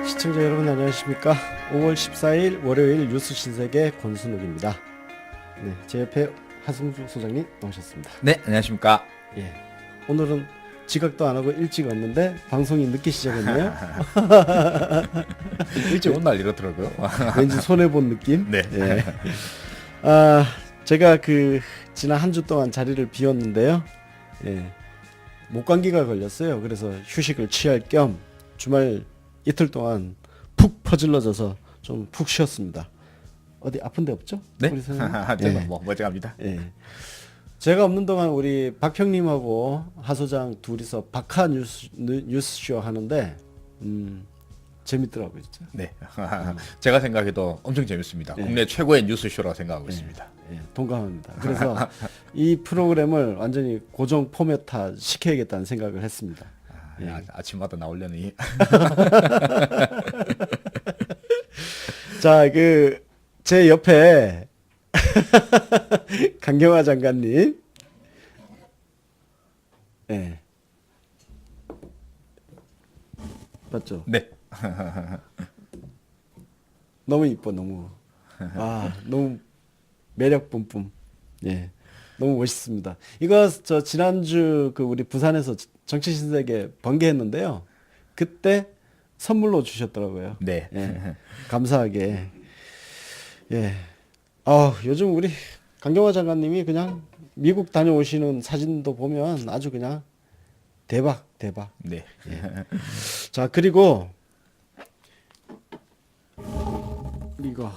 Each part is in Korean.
시청자 여러분 안녕하십니까? 5월 14일 월요일 뉴스 신세계 권순욱입니다. 네, 제 옆에 하승주 소장님 나오셨습니다. 네, 안녕하십니까. 예, 오늘은 지각도 안 하고 일찍 왔는데 방송이 늦게 시작했네요. 일찍 온 날 이렇더라고요. 왠지 손해 본 느낌. 네. 예. 아, 제가 지난 한 주 동안 자리를 비웠는데요. 예, 목감기가 걸렸어요. 그래서 휴식을 취할 겸 주말 이틀 동안 푹 퍼질러져서 좀 푹 쉬었습니다. 어디 아픈 데 없죠? 네? 우리 선생님? 저는 예. 뭐 멀쩡합니다. 예. 제가 없는 동안 우리 박 형님하고 하 소장 둘이서 박하 뉴스쇼 하는데 재밌더라고요, 진짜. 네. 제가 생각해도 엄청 재밌습니다. 네. 국내 최고의 뉴스쇼라고 생각하고 있습니다. 예, 동감합니다. 그래서 이 프로그램을 완전히 고정 포맷화 시켜야겠다는 생각을 했습니다. 예. 아침마다 나오려니. 자, 제 옆에 강경화 장관님, 예, 맞죠? 네. 너무 이뻐, 너무. 너무 매력 뿜뿜. 예, 너무 멋있습니다. 이거 저 지난주 우리 부산에서 정치 신세계 번개했는데요. 그때 선물로 주셨더라고요. 네. 예, 감사하게. 예. 요즘 우리 강경화 장관님이 그냥 미국 다녀오시는 사진도 보면 아주 그냥 대박. 네. 자, 그리고 이거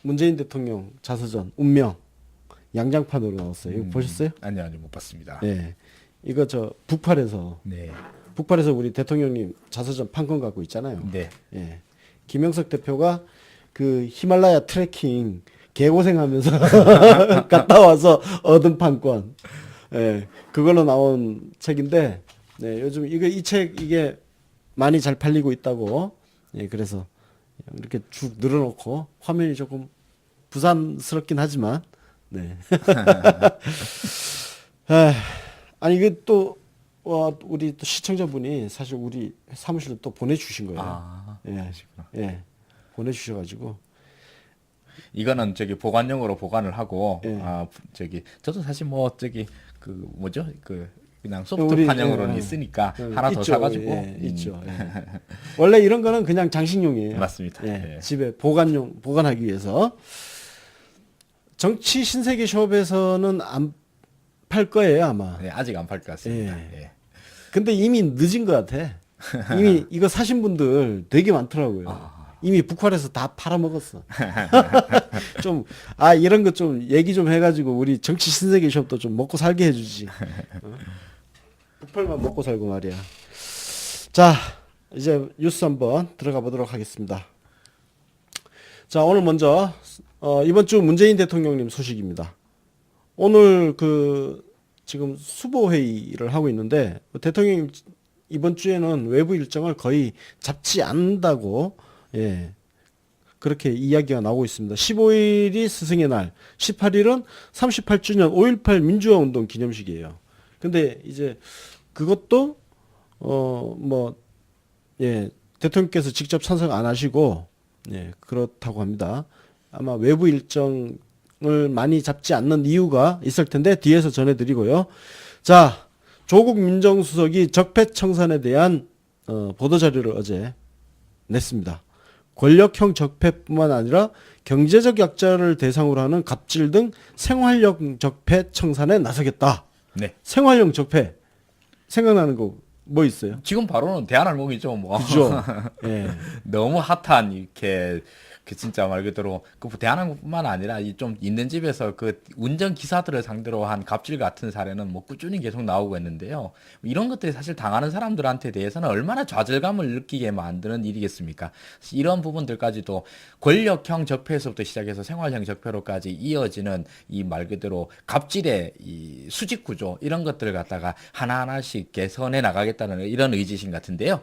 문재인 대통령 자서전 운명 양장판으로 나왔어요. 이거 보셨어요? 아니요, 못 봤습니다. 예. 이거 저 북팔에서 네. 우리 대통령님 자서전 판권 갖고 있잖아요. 네. 예. 김영석 대표가 히말라야 트레킹 개고생하면서 갔다 와서 얻은 판권. 예. 그걸로 나온 책인데, 네, 요즘 이 책 이게 많이 잘 팔리고 있다고. 예, 그래서 이렇게 쭉 늘어놓고 화면이 조금 부산스럽긴 하지만, 네. 아니 이게 또 우리 또 시청자분이 사실 우리 사무실로 또 보내주신 거예요. 예, 그러시구나. 예, 보내주셔가지고 이거는 보관용으로 보관을 하고, 예. 저도 사실 그냥 소프트 판형으로는 있으니까 하나 더 있죠. 사가지고. 예, 있죠. 예. 원래 이런 거는 그냥 장식용이에요. 맞습니다. 예, 예. 집에 보관하기 위해서. 정치 신세계 숍에서는 안 팔 거예요 아마. 네, 아직 안 팔 것 같습니다. 예. 예. 근데 이미 늦은 것 같아. 이미 이거 사신 분들 되게 많더라고요. 이미 북한에서 다 팔아먹었어. 좀, 이런 거 좀 얘기 좀 해가지고 우리 정치 신세계 숍도 좀 먹고 살게 해주지. 북팔만 먹고 살고 말이야. 자, 이제 뉴스 한번 들어가 보도록 하겠습니다. 자, 오늘 먼저, 이번 주 문재인 대통령님 소식입니다. 오늘 지금 수보회의를 하고 있는데, 대통령님 이번 주에는 외부 일정을 거의 잡지 않는다고, 예, 그렇게 이야기가 나오고 있습니다. 15일이 스승의 날, 18일은 38주년 5.18 민주화 운동 기념식이에요. 근데 이제 그것도, 대통령께서 직접 참석 안 하시고, 예, 그렇다고 합니다. 아마 외부 일정을 많이 잡지 않는 이유가 있을 텐데 뒤에서 전해드리고요. 자, 조국 민정수석이 적폐청산에 대한 보도자료를 어제 냈습니다. 권력형 적폐뿐만 아니라 경제적 약자를 대상으로 하는 갑질 등 생활형 적폐 청산에 나서겠다. 네. 생활형 적폐 생각나는 거 뭐 있어요? 지금 바로는 대한항공이죠, 뭐. 그죠? 예. 너무 핫한 이렇게 진짜 말 그대로 대한항공뿐만 아니라 좀 있는 집에서 운전 기사들을 상대로 한 갑질 같은 사례는 뭐 꾸준히 계속 나오고 있는데요. 이런 것들이 사실 당하는 사람들한테 대해서는 얼마나 좌절감을 느끼게 만드는 일이겠습니까? 이런 부분들까지도 권력형 적폐에서부터 시작해서 생활형 적폐로까지 이어지는 이 말 그대로 갑질의 이 수직 구조 이런 것들을 갖다가 하나하나씩 개선해 나가겠다는 이런 의지심 같은데요.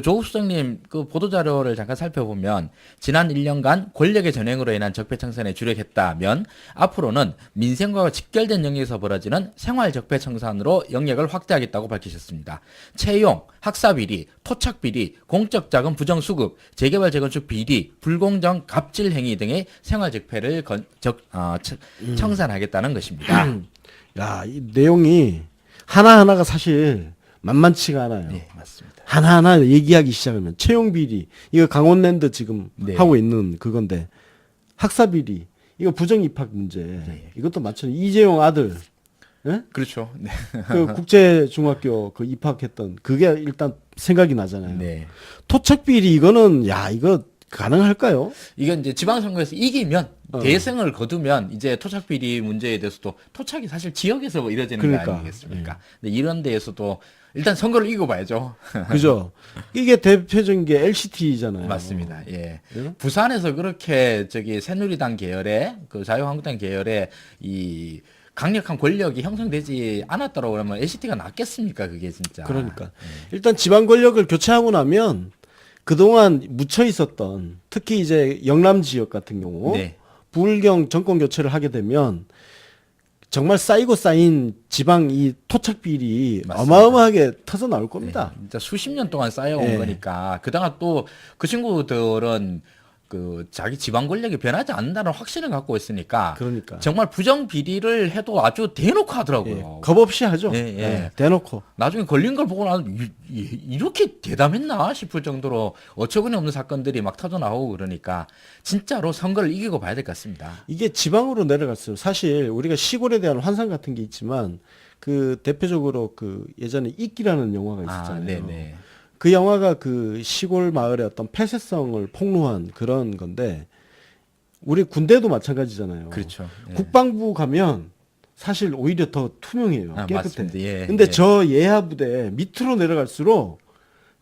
조국 수석님 보도자료를 잠깐 살펴보면 지난 1년간 10년간 권력의 전횡으로 인한 적폐청산에 주력했다면 앞으로는 민생과 직결된 영역에서 벌어지는 생활 적폐청산으로 영역을 확대하겠다고 밝히셨습니다. 채용, 학사비리, 토착비리, 공적자금 부정수급, 재개발 재건축 비리, 불공정 갑질 행위 등의 생활 적폐를 청산하겠다는 것입니다. 야, 이 내용이 하나하나가 사실 만만치가 않아요. 네, 맞습니다. 하나하나 얘기하기 시작하면 채용비리, 이거 강원랜드 지금 네. 하고 있는 그건데 학사비리, 이거 부정입학 문제, 네. 이것도 마찬가지. 이재용 아들, 예? 그렇죠. 네. 그 국제중학교 그 입학했던 그게 일단 생각이 나잖아요. 네. 토착비리 이거는 야 이거 가능할까요? 이건 이제 지방선거에서 이기면 어. 대승을 거두면 이제 토착비리 문제에 대해서도 토착이 사실 지역에서 뭐 이루어지는 그러니까. 거 아니겠습니까? 근데 이런 데에서도 일단 선거를 이겨봐야죠. 그죠? 이게 대표적인 게 LCT잖아요. 맞습니다. 예. 예? 부산에서 그렇게 저기 새누리당 계열의 그 자유한국당 계열의 이 강력한 권력이 형성되지 않았더라고 그러면 LCT가 낫겠습니까? 그게 진짜. 그러니까 일단 지방 권력을 교체하고 나면 그동안 묻혀 있었던 특히 이제 영남 지역 같은 경우 네. 부울경 정권 교체를 하게 되면 정말 쌓이고 쌓인 지방 이 토착 비리 맞습니다. 어마어마하게 터져 나올 겁니다. 진짜 수십 년 동안 쌓여온 예. 거니까 그다가 또 그 친구들은 그 자기 지방 권력이 변하지 않는다는 확신을 갖고 있으니까 그러니까 정말 부정 비리를 해도 아주 대놓고 예, 하더라고요. 겁 없이 하죠. 예, 예. 예, 대놓고. 나중에 걸린 걸 보고 나면 이렇게 대담했나 싶을 정도로 어처구니 없는 사건들이 막 터져 나오고 그러니까 진짜로 선거를 이기고 봐야 될 것 같습니다. 이게 지방으로 내려갔어요. 사실 우리가 시골에 대한 환상 같은 게 있지만 그 대표적으로 그 예전에 이끼라는 영화가 있었잖아요. 네네. 그 영화가 그 시골 마을의 어떤 폐쇄성을 폭로한 그런 건데 우리 군대도 마찬가지잖아요. 그렇죠. 예. 국방부 가면 사실 오히려 더 투명해요. 깨끗해. 맞습니다. 예, 근데 예. 저 예하 부대 밑으로 내려갈수록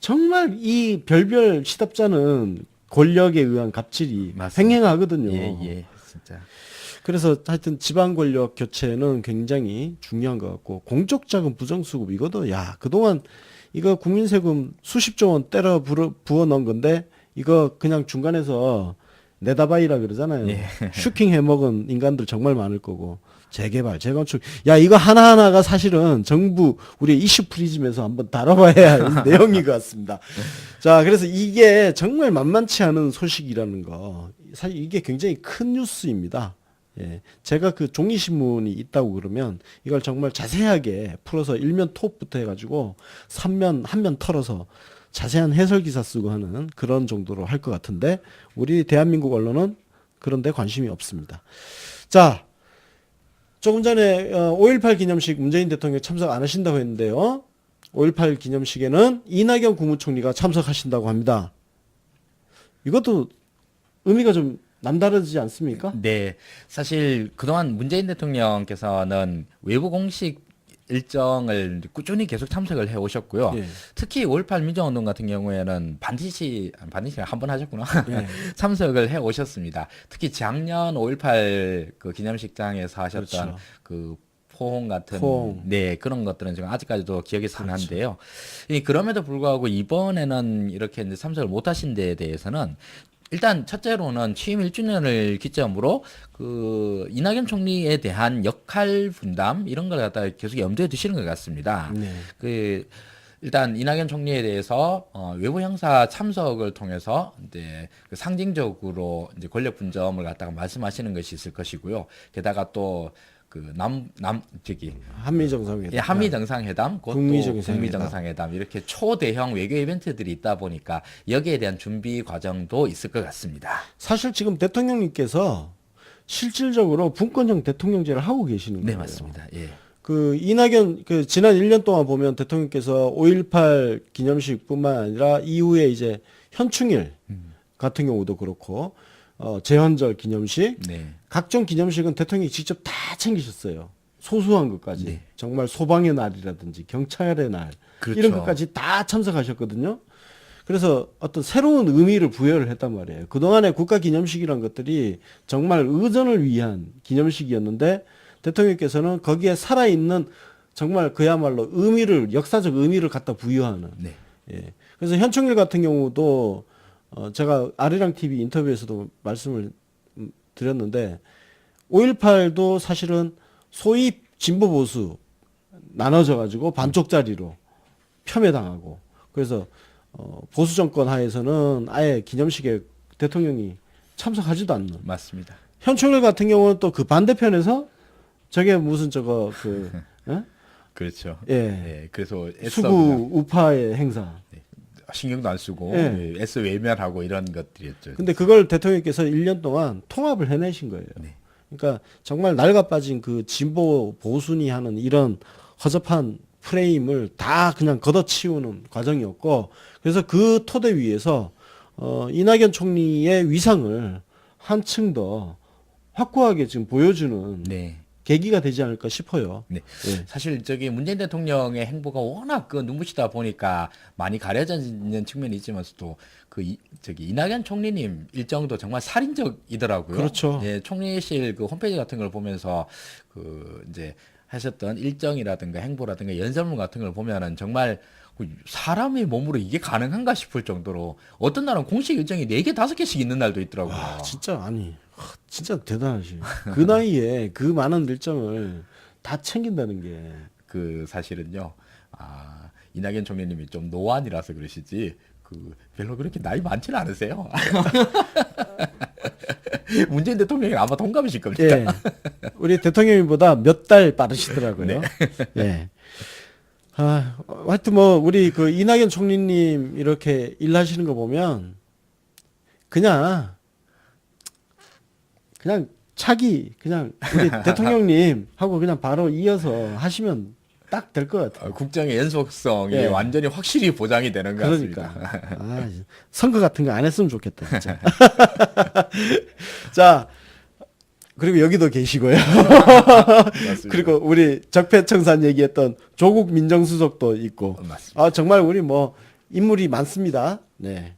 정말 이 별별 시답잖은 권력에 의한 갑질이 맞습니다. 횡행하거든요. 예, 진짜. 그래서 하여튼 지방 권력 교체는 굉장히 중요한 것 같고 공적 자금 부정수급 이것도 야 그동안 이거 국민 세금 수십조 원 때려 부어 넣은 건데 이거 그냥 중간에서 내다바이라 그러잖아요. 예. 슈킹 해먹은 인간들 정말 많을 거고 재개발, 재건축 야 이거 하나하나가 사실은 정부 우리 이슈 프리즘에서 한번 다뤄봐야 할 내용인 것 같습니다. 자 그래서 이게 정말 만만치 않은 소식이라는 거 사실 이게 굉장히 큰 뉴스입니다. 예, 제가 그 종이신문이 있다고 그러면 이걸 정말 자세하게 풀어서 일면 톱부터 해가지고 3면 한 면 털어서 자세한 해설 기사 쓰고 하는 그런 정도로 할 것 같은데 우리 대한민국 언론은 그런 데 관심이 없습니다. 자, 조금 전에 5.18 기념식 문재인 대통령 참석 안 하신다고 했는데요. 5.18 기념식에는 이낙연 국무총리가 참석하신다고 합니다. 이것도 의미가 좀 남다르지 않습니까? 네. 사실 그동안 문재인 대통령께서는 외부 공식 일정을 꾸준히 계속 참석을 해 오셨고요. 예. 특히 5.18 민주화운동 같은 경우에는 반드시 한 번 하셨구나. 예. 참석을 해 오셨습니다. 특히 작년 5.18 그 기념식장에서 하셨던 그렇죠. 그 포옹 같은 포옹. 네 그런 것들은 지금 아직까지도 기억이 그렇죠. 선한데요. 그럼에도 불구하고 이번에는 이렇게 이제 참석을 못 하신 데에 대해서는 일단 첫째로는 취임 1주년을 기점으로 그 이낙연 총리에 대한 역할 분담 이런 걸 갖다가 계속 염두에 두시는 것 같습니다. 네. 그 일단 이낙연 총리에 대해서 외부 형사 참석을 통해서 이제 그 상징적으로 이제 권력 분점을 갖다가 말씀하시는 것이 있을 것이고요. 게다가 또 그 한미 정상회담. 예, 한미 정상회담, 그것도 북미 북미 정상회담. 정상회담 이렇게 초대형 외교 이벤트들이 있다 보니까 여기에 대한 준비 과정도 있을 것 같습니다. 사실 지금 대통령님께서 실질적으로 분권형 대통령제를 하고 계시는 거예요. 네, 맞습니다. 예. 그 이낙연 그 지난 1년 동안 보면 대통령께서 5.18 기념식뿐만 아니라 이후에 이제 현충일 같은 경우도 그렇고 제헌절 기념식 네. 각종 기념식은 대통령이 직접 다 챙기셨어요. 소소한 것까지. 네. 정말 소방의 날이라든지 경찰의 날 그렇죠. 이런 것까지 다 참석하셨거든요. 그래서 어떤 새로운 의미를 부여를 했단 말이에요. 그동안의 국가기념식이란 것들이 정말 의전을 위한 기념식이었는데 대통령께서는 거기에 살아있는 정말 그야말로 의미를 역사적 의미를 갖다 부여하는 네. 예. 그래서 현충일 같은 경우도 제가 아리랑 TV 인터뷰에서도 말씀을 드렸는데 5.18도 사실은 소위 진보 보수 나눠져 가지고 반쪽짜리로 폄훼당하고 그래서 보수 정권 하에서는 아예 기념식에 대통령이 참석하지도 않는 맞습니다. 현충일 같은 경우는 또 그 반대편에서 저게 무슨 저거 그 예? 그렇죠. 예. 예, 그래서 애써 수구 그냥 우파의 행사. 신경도 안 쓰고 예. 예, 애써 외면하고 이런 것들이었죠. 근데 그걸 대통령께서 1년 동안 통합을 해내신 거예요. 네. 그러니까 정말 낡아 빠진 그 진보 보수니 하는 이런 허접한 프레임을 다 그냥 걷어치우는 과정이었고 그래서 그 토대 위에서 이낙연 총리의 위상을 한층 더 확고하게 지금 보여주는 네. 계기가 되지 않을까 싶어요. 네. 예. 사실 저기 문재인 대통령의 행보가 워낙 그 눈부시다 보니까 많이 가려져 있는 측면이 있지만서도 저기 이낙연 총리님 일정도 정말 살인적이더라고요. 그렇죠. 예, 총리실 그 홈페이지 같은 걸 보면서 그 이제 하셨던 일정이라든가 행보라든가 연설문 같은 걸 보면은 정말 그 사람의 몸으로 이게 가능한가 싶을 정도로 어떤 날은 공식 일정이 4개, 5개씩 있는 날도 있더라고요. 아, 진짜 아니. 진짜 대단하시. 그 나이에 그 많은 일정을 다 챙긴다는 게 그 사실은요. 아, 이낙연 총리님이 좀 노안이라서 그러시지. 그 별로 그렇게 나이 많지는 않으세요. 문재인 대통령이 아마 동갑이실 겁니다. 예. 우리 대통령님보다 몇 달 빠르시더라고요. 예. 아, 하여튼 뭐 우리 그 이낙연 총리님 이렇게 일하시는 거 보면 그냥 차기 그냥 우리 대통령님 하고 그냥 바로 이어서 하시면 딱 될 것 같아요. 국정의 연속성이 예. 완전히 확실히 보장이 되는 것 그러니까. 같습니다. 아, 선거 같은 거 안 했으면 좋겠다, 진짜. 자, 그리고 여기도 계시고요. 맞습니다. 그리고 우리 적폐청산 얘기했던 조국 민정수석도 있고. 맞습니다. 아, 정말 우리 뭐 인물이 많습니다. 네.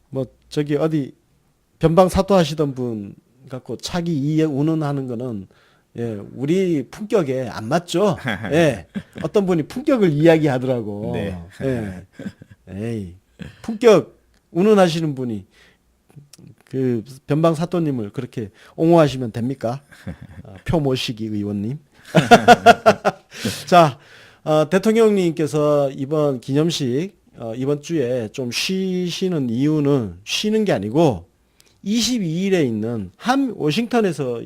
뭐 저기 어디 변방 사토하시던 분 갖고 차기 이해 운운하는 거는 예, 우리 품격에 안 맞죠. 예. 어떤 분이 품격을 이야기하더라고. 네. 예. 에이. 품격 운운하시는 분이 그 변방 사토님을 그렇게 옹호하시면 됩니까? 표모시기 의원님. 자, 대통령님께서 이번 기념식 이번 주에 좀 쉬시는 이유는 쉬는 게 아니고 22일에 있는 워싱턴에서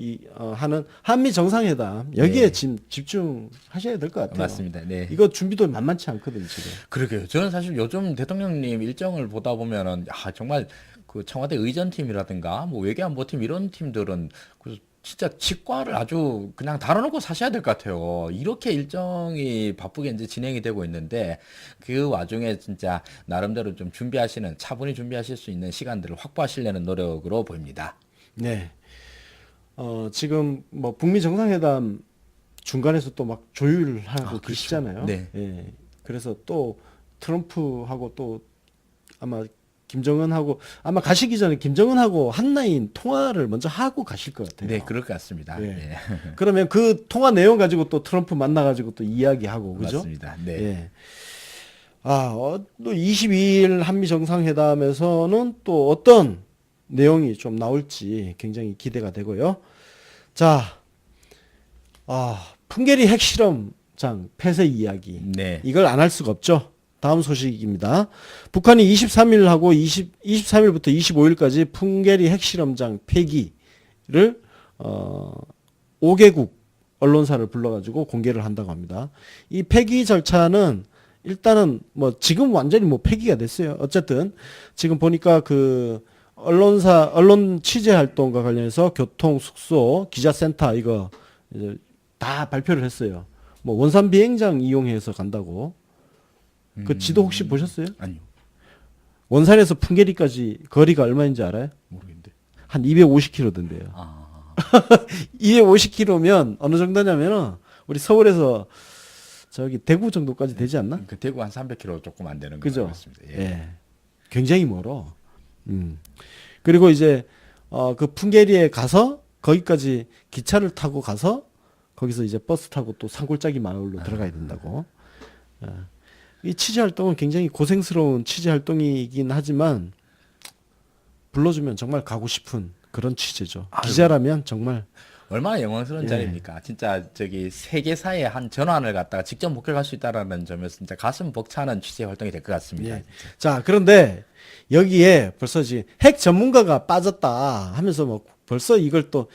하는 한미 정상회담 여기에 네. 지금 집중하셔야 될 것 같아요. 맞습니다. 네. 이거 준비도 만만치 않거든요, 지금. 그러게요. 저는 사실 요즘 대통령님 일정을 보다 보면은 정말 그 청와대 의전팀이라든가 뭐 외교안보팀 이런 팀들은 그 진짜 치과를 아주 그냥 달아놓고 사셔야 될 것 같아요. 이렇게 일정이 바쁘게 이제 진행이 되고 있는데 그 와중에 진짜 나름대로 좀 차분히 준비하실 수 있는 시간들을 확보하시려는 노력으로 보입니다. 네. 지금 뭐 북미 정상회담 중간에서 또 막 조율하고 그렇죠. 계시잖아요. 네. 예. 그래서 또 트럼프하고 또 아마 김정은하고 아마 가시기 전에 김정은하고 한라인 통화를 먼저 하고 가실 것 같아요. 네, 그럴 것 같습니다. 예. 네. 그러면 그 통화 내용 가지고 또 트럼프 만나가지고 또 이야기하고 그죠? 맞습니다. 네. 예. 또 22일 한미 정상회담에서는 또 어떤 내용이 좀 나올지 굉장히 기대가 되고요. 자, 풍계리 핵실험장 폐쇄 이야기. 네. 이걸 안 할 수가 없죠. 다음 소식입니다. 북한이 23일하고 23일부터 25일까지 풍계리 핵실험장 폐기를 5개국 언론사를 불러가지고 공개를 한다고 합니다. 이 폐기 절차는 일단은 뭐 지금 완전히 뭐 폐기가 됐어요. 어쨌든 지금 보니까 그 언론 취재 활동과 관련해서 교통, 숙소, 기자센터 이거 이제 다 발표를 했어요. 뭐 원산 비행장 이용해서 간다고. 그 지도 혹시 보셨어요? 아니요. 원산에서 풍계리까지 거리가 얼마인지 알아요? 모르겠는데. 한 250km던데요. 250km면 어느 정도냐면은 우리 서울에서 저기 대구 정도까지 되지 않나? 그 대구 한 300km 조금 안 되는 거 그죠? 같습니다. 예. 굉장히 멀어. 그리고 이제 그 풍계리에 가서 거기까지 기차를 타고 가서 거기서 이제 버스 타고 또 산골짜기 마을로 들어가야 된다고. 이 취재 활동은 굉장히 고생스러운 취재 활동이긴 하지만 불러주면 정말 가고 싶은 그런 취재죠. 기자라면 정말 얼마나 영광스러운 예. 자리입니까? 진짜 저기 세계사의 한 전환을 갖다가 직접 목격할 수 있다라는 점에서 진짜 가슴 벅차는 취재 활동이 될 것 같습니다. 예. 자, 그런데 여기에 벌써 지금 핵 전문가가 빠졌다 하면서 뭐 벌써 이걸 또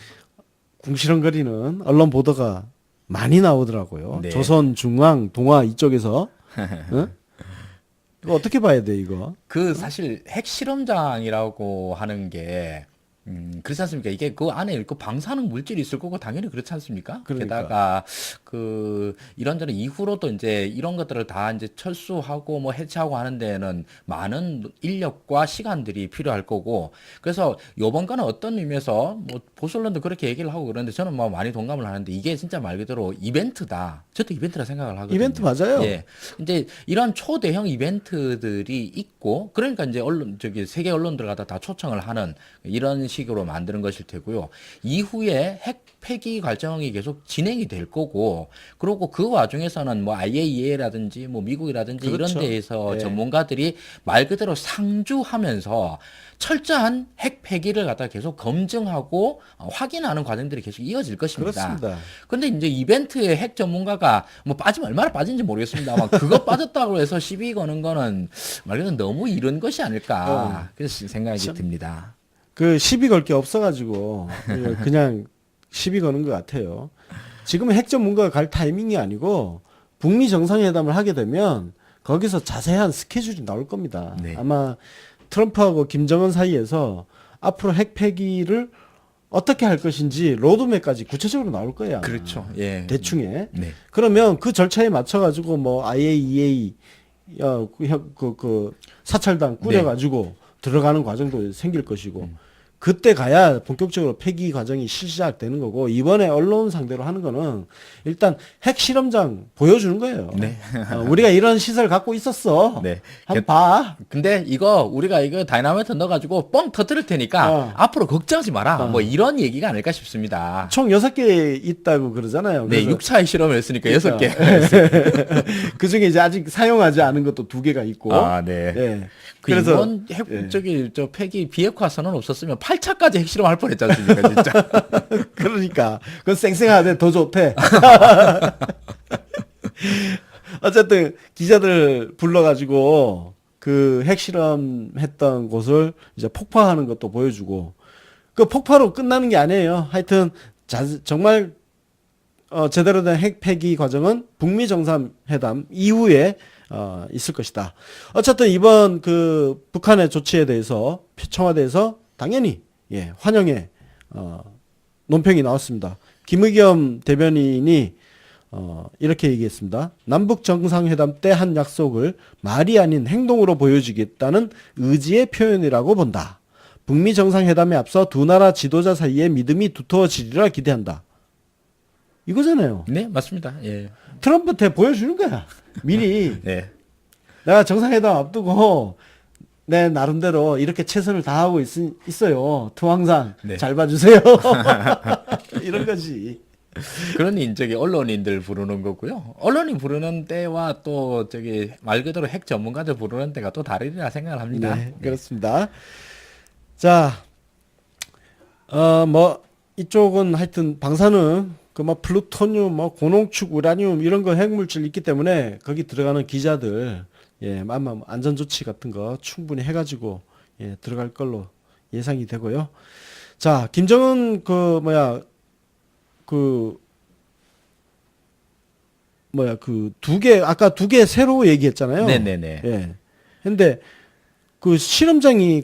궁시렁거리는 언론 보도가 많이 나오더라고요. 네. 조선, 중앙, 동아 이쪽에서. 응? 이거 어떻게 봐야 돼, 이거? 그 사실 핵실험장이라고 하는 게 그렇지 않습니까? 이게 그 안에 그 방사능 물질이 있을 거고 당연히 그렇지 않습니까? 그러니까. 게다가 그 이런저런 이후로도 이제 이런 것들을 다 이제 철수하고 뭐 해체하고 하는 데에는 많은 인력과 시간들이 필요할 거고 그래서 요번 거는 어떤 의미에서 뭐 보수 언론도 그렇게 얘기를 하고 그러는데 저는 뭐 많이 동감을 하는데 이게 진짜 말 그대로 이벤트다. 저도 이벤트라 생각을 하거든요. 이벤트 맞아요. 예. 이제 이런 초대형 이벤트들이 있고 그러니까 이제 언론 저기 세계 언론들 갖다 다 초청을 하는 이런 식으로 만드는 것일 테고요. 이후에 핵 폐기 과정이 계속 진행이 될 거고 그리고 그 와중에서는 뭐 IAEA라든지 뭐 미국이라든지 그렇죠. 이런 데에서 예. 전문가들이 말 그대로 상주하면서 철저한 핵 폐기를 갖다 계속 검증하고 확인하는 과정들이 계속 이어질 것입니다. 그렇습니다. 근데 이제 이벤트에 핵 전문가가 뭐 빠지면 얼마나 빠진지 모르겠습니다만 그거 빠졌다고 해서 시비 거는 거는 말 그대로 너무 이른 것이 아닐까 그래서 생각이 참. 듭니다. 그 시비 걸 게 없어가지고 그냥 시비 거는 것 같아요. 지금 핵 전문가가 갈 타이밍이 아니고 북미 정상회담을 하게 되면 거기서 자세한 스케줄이 나올 겁니다. 네. 아마 트럼프하고 김정은 사이에서 앞으로 핵 폐기를 어떻게 할 것인지 로드맵까지 구체적으로 나올 거예요. 아마. 그렇죠. 예. 대충에. 네. 그러면 그 절차에 맞춰가지고 뭐 IAEA 그 사찰단 꾸려가지고 들어가는 과정도 생길 것이고 그때 가야 본격적으로 폐기 과정이 시작되는 거고 이번에 언론 상대로 하는 거는 일단 핵 실험장 보여주는 거예요. 네. 우리가 이런 시설 갖고 있었어. 네. 한번 봐. 근데 이거 우리가 이거 다이나마이트 넣어가지고 뻥 터뜨릴 테니까 앞으로 걱정하지 마라. 뭐 이런 얘기가 아닐까 싶습니다. 총 6개 있다고 그러잖아요. 네, 그래서 6차의 실험을 했으니까 6개. 그 중에 이제 아직 사용하지 않은 것도 2개가 있고. 아, 네. 예. 그 그래서 이번 핵 예. 저기 저 폐기 비핵화 선언 없었으면 8차까지 핵실험 할 뻔했지 않습니까, 진짜. 그러니까 그건 쌩쌩하대 더 좋대. 어쨌든 기자들 불러가지고 그 핵실험 했던 곳을 이제 폭파하는 것도 보여주고 그 폭파로 끝나는 게 아니에요. 하여튼 정말 제대로 된 핵 폐기 과정은 북미 정상회담 이후에 있을 것이다. 어쨌든 이번 그 북한의 조치에 대해서 청와대에서 당연히 환영의 논평이 나왔습니다. 김의겸 대변인이 이렇게 얘기했습니다. 남북 정상회담 때 한 약속을 말이 아닌 행동으로 보여주겠다는 의지의 표현이라고 본다. 북미 정상회담에 앞서 두 나라 지도자 사이에 믿음이 두터워지리라 기대한다. 이거잖아요. 네, 맞습니다. 예. 트럼프한테 보여주는 거야. 미리 네. 내가 정상회담 앞두고 내 나름대로 이렇게 최선을 다하고 있어요. 투항상 네. 잘 봐주세요. 이런 거지. 그러니 저기 언론인들 부르는 거고요. 언론인 부르는 때와 또 저기 말 그대로 핵 전문가들 부르는 때가 또 다르리라 생각을 합니다. 네, 그렇습니다. 자, 뭐 이쪽은 하여튼 방사능, 그 뭐 플루토늄, 뭐 고농축 우라늄 이런 거 핵물질 있기 때문에 거기 들어가는 기자들 아마 안전 조치 같은 거 충분히 해가지고 들어갈 걸로 예상이 되고요. 자, 김정은 그 2개 아까 2개 새로 얘기했잖아요. 네네네. 예. 근데 그 실험장이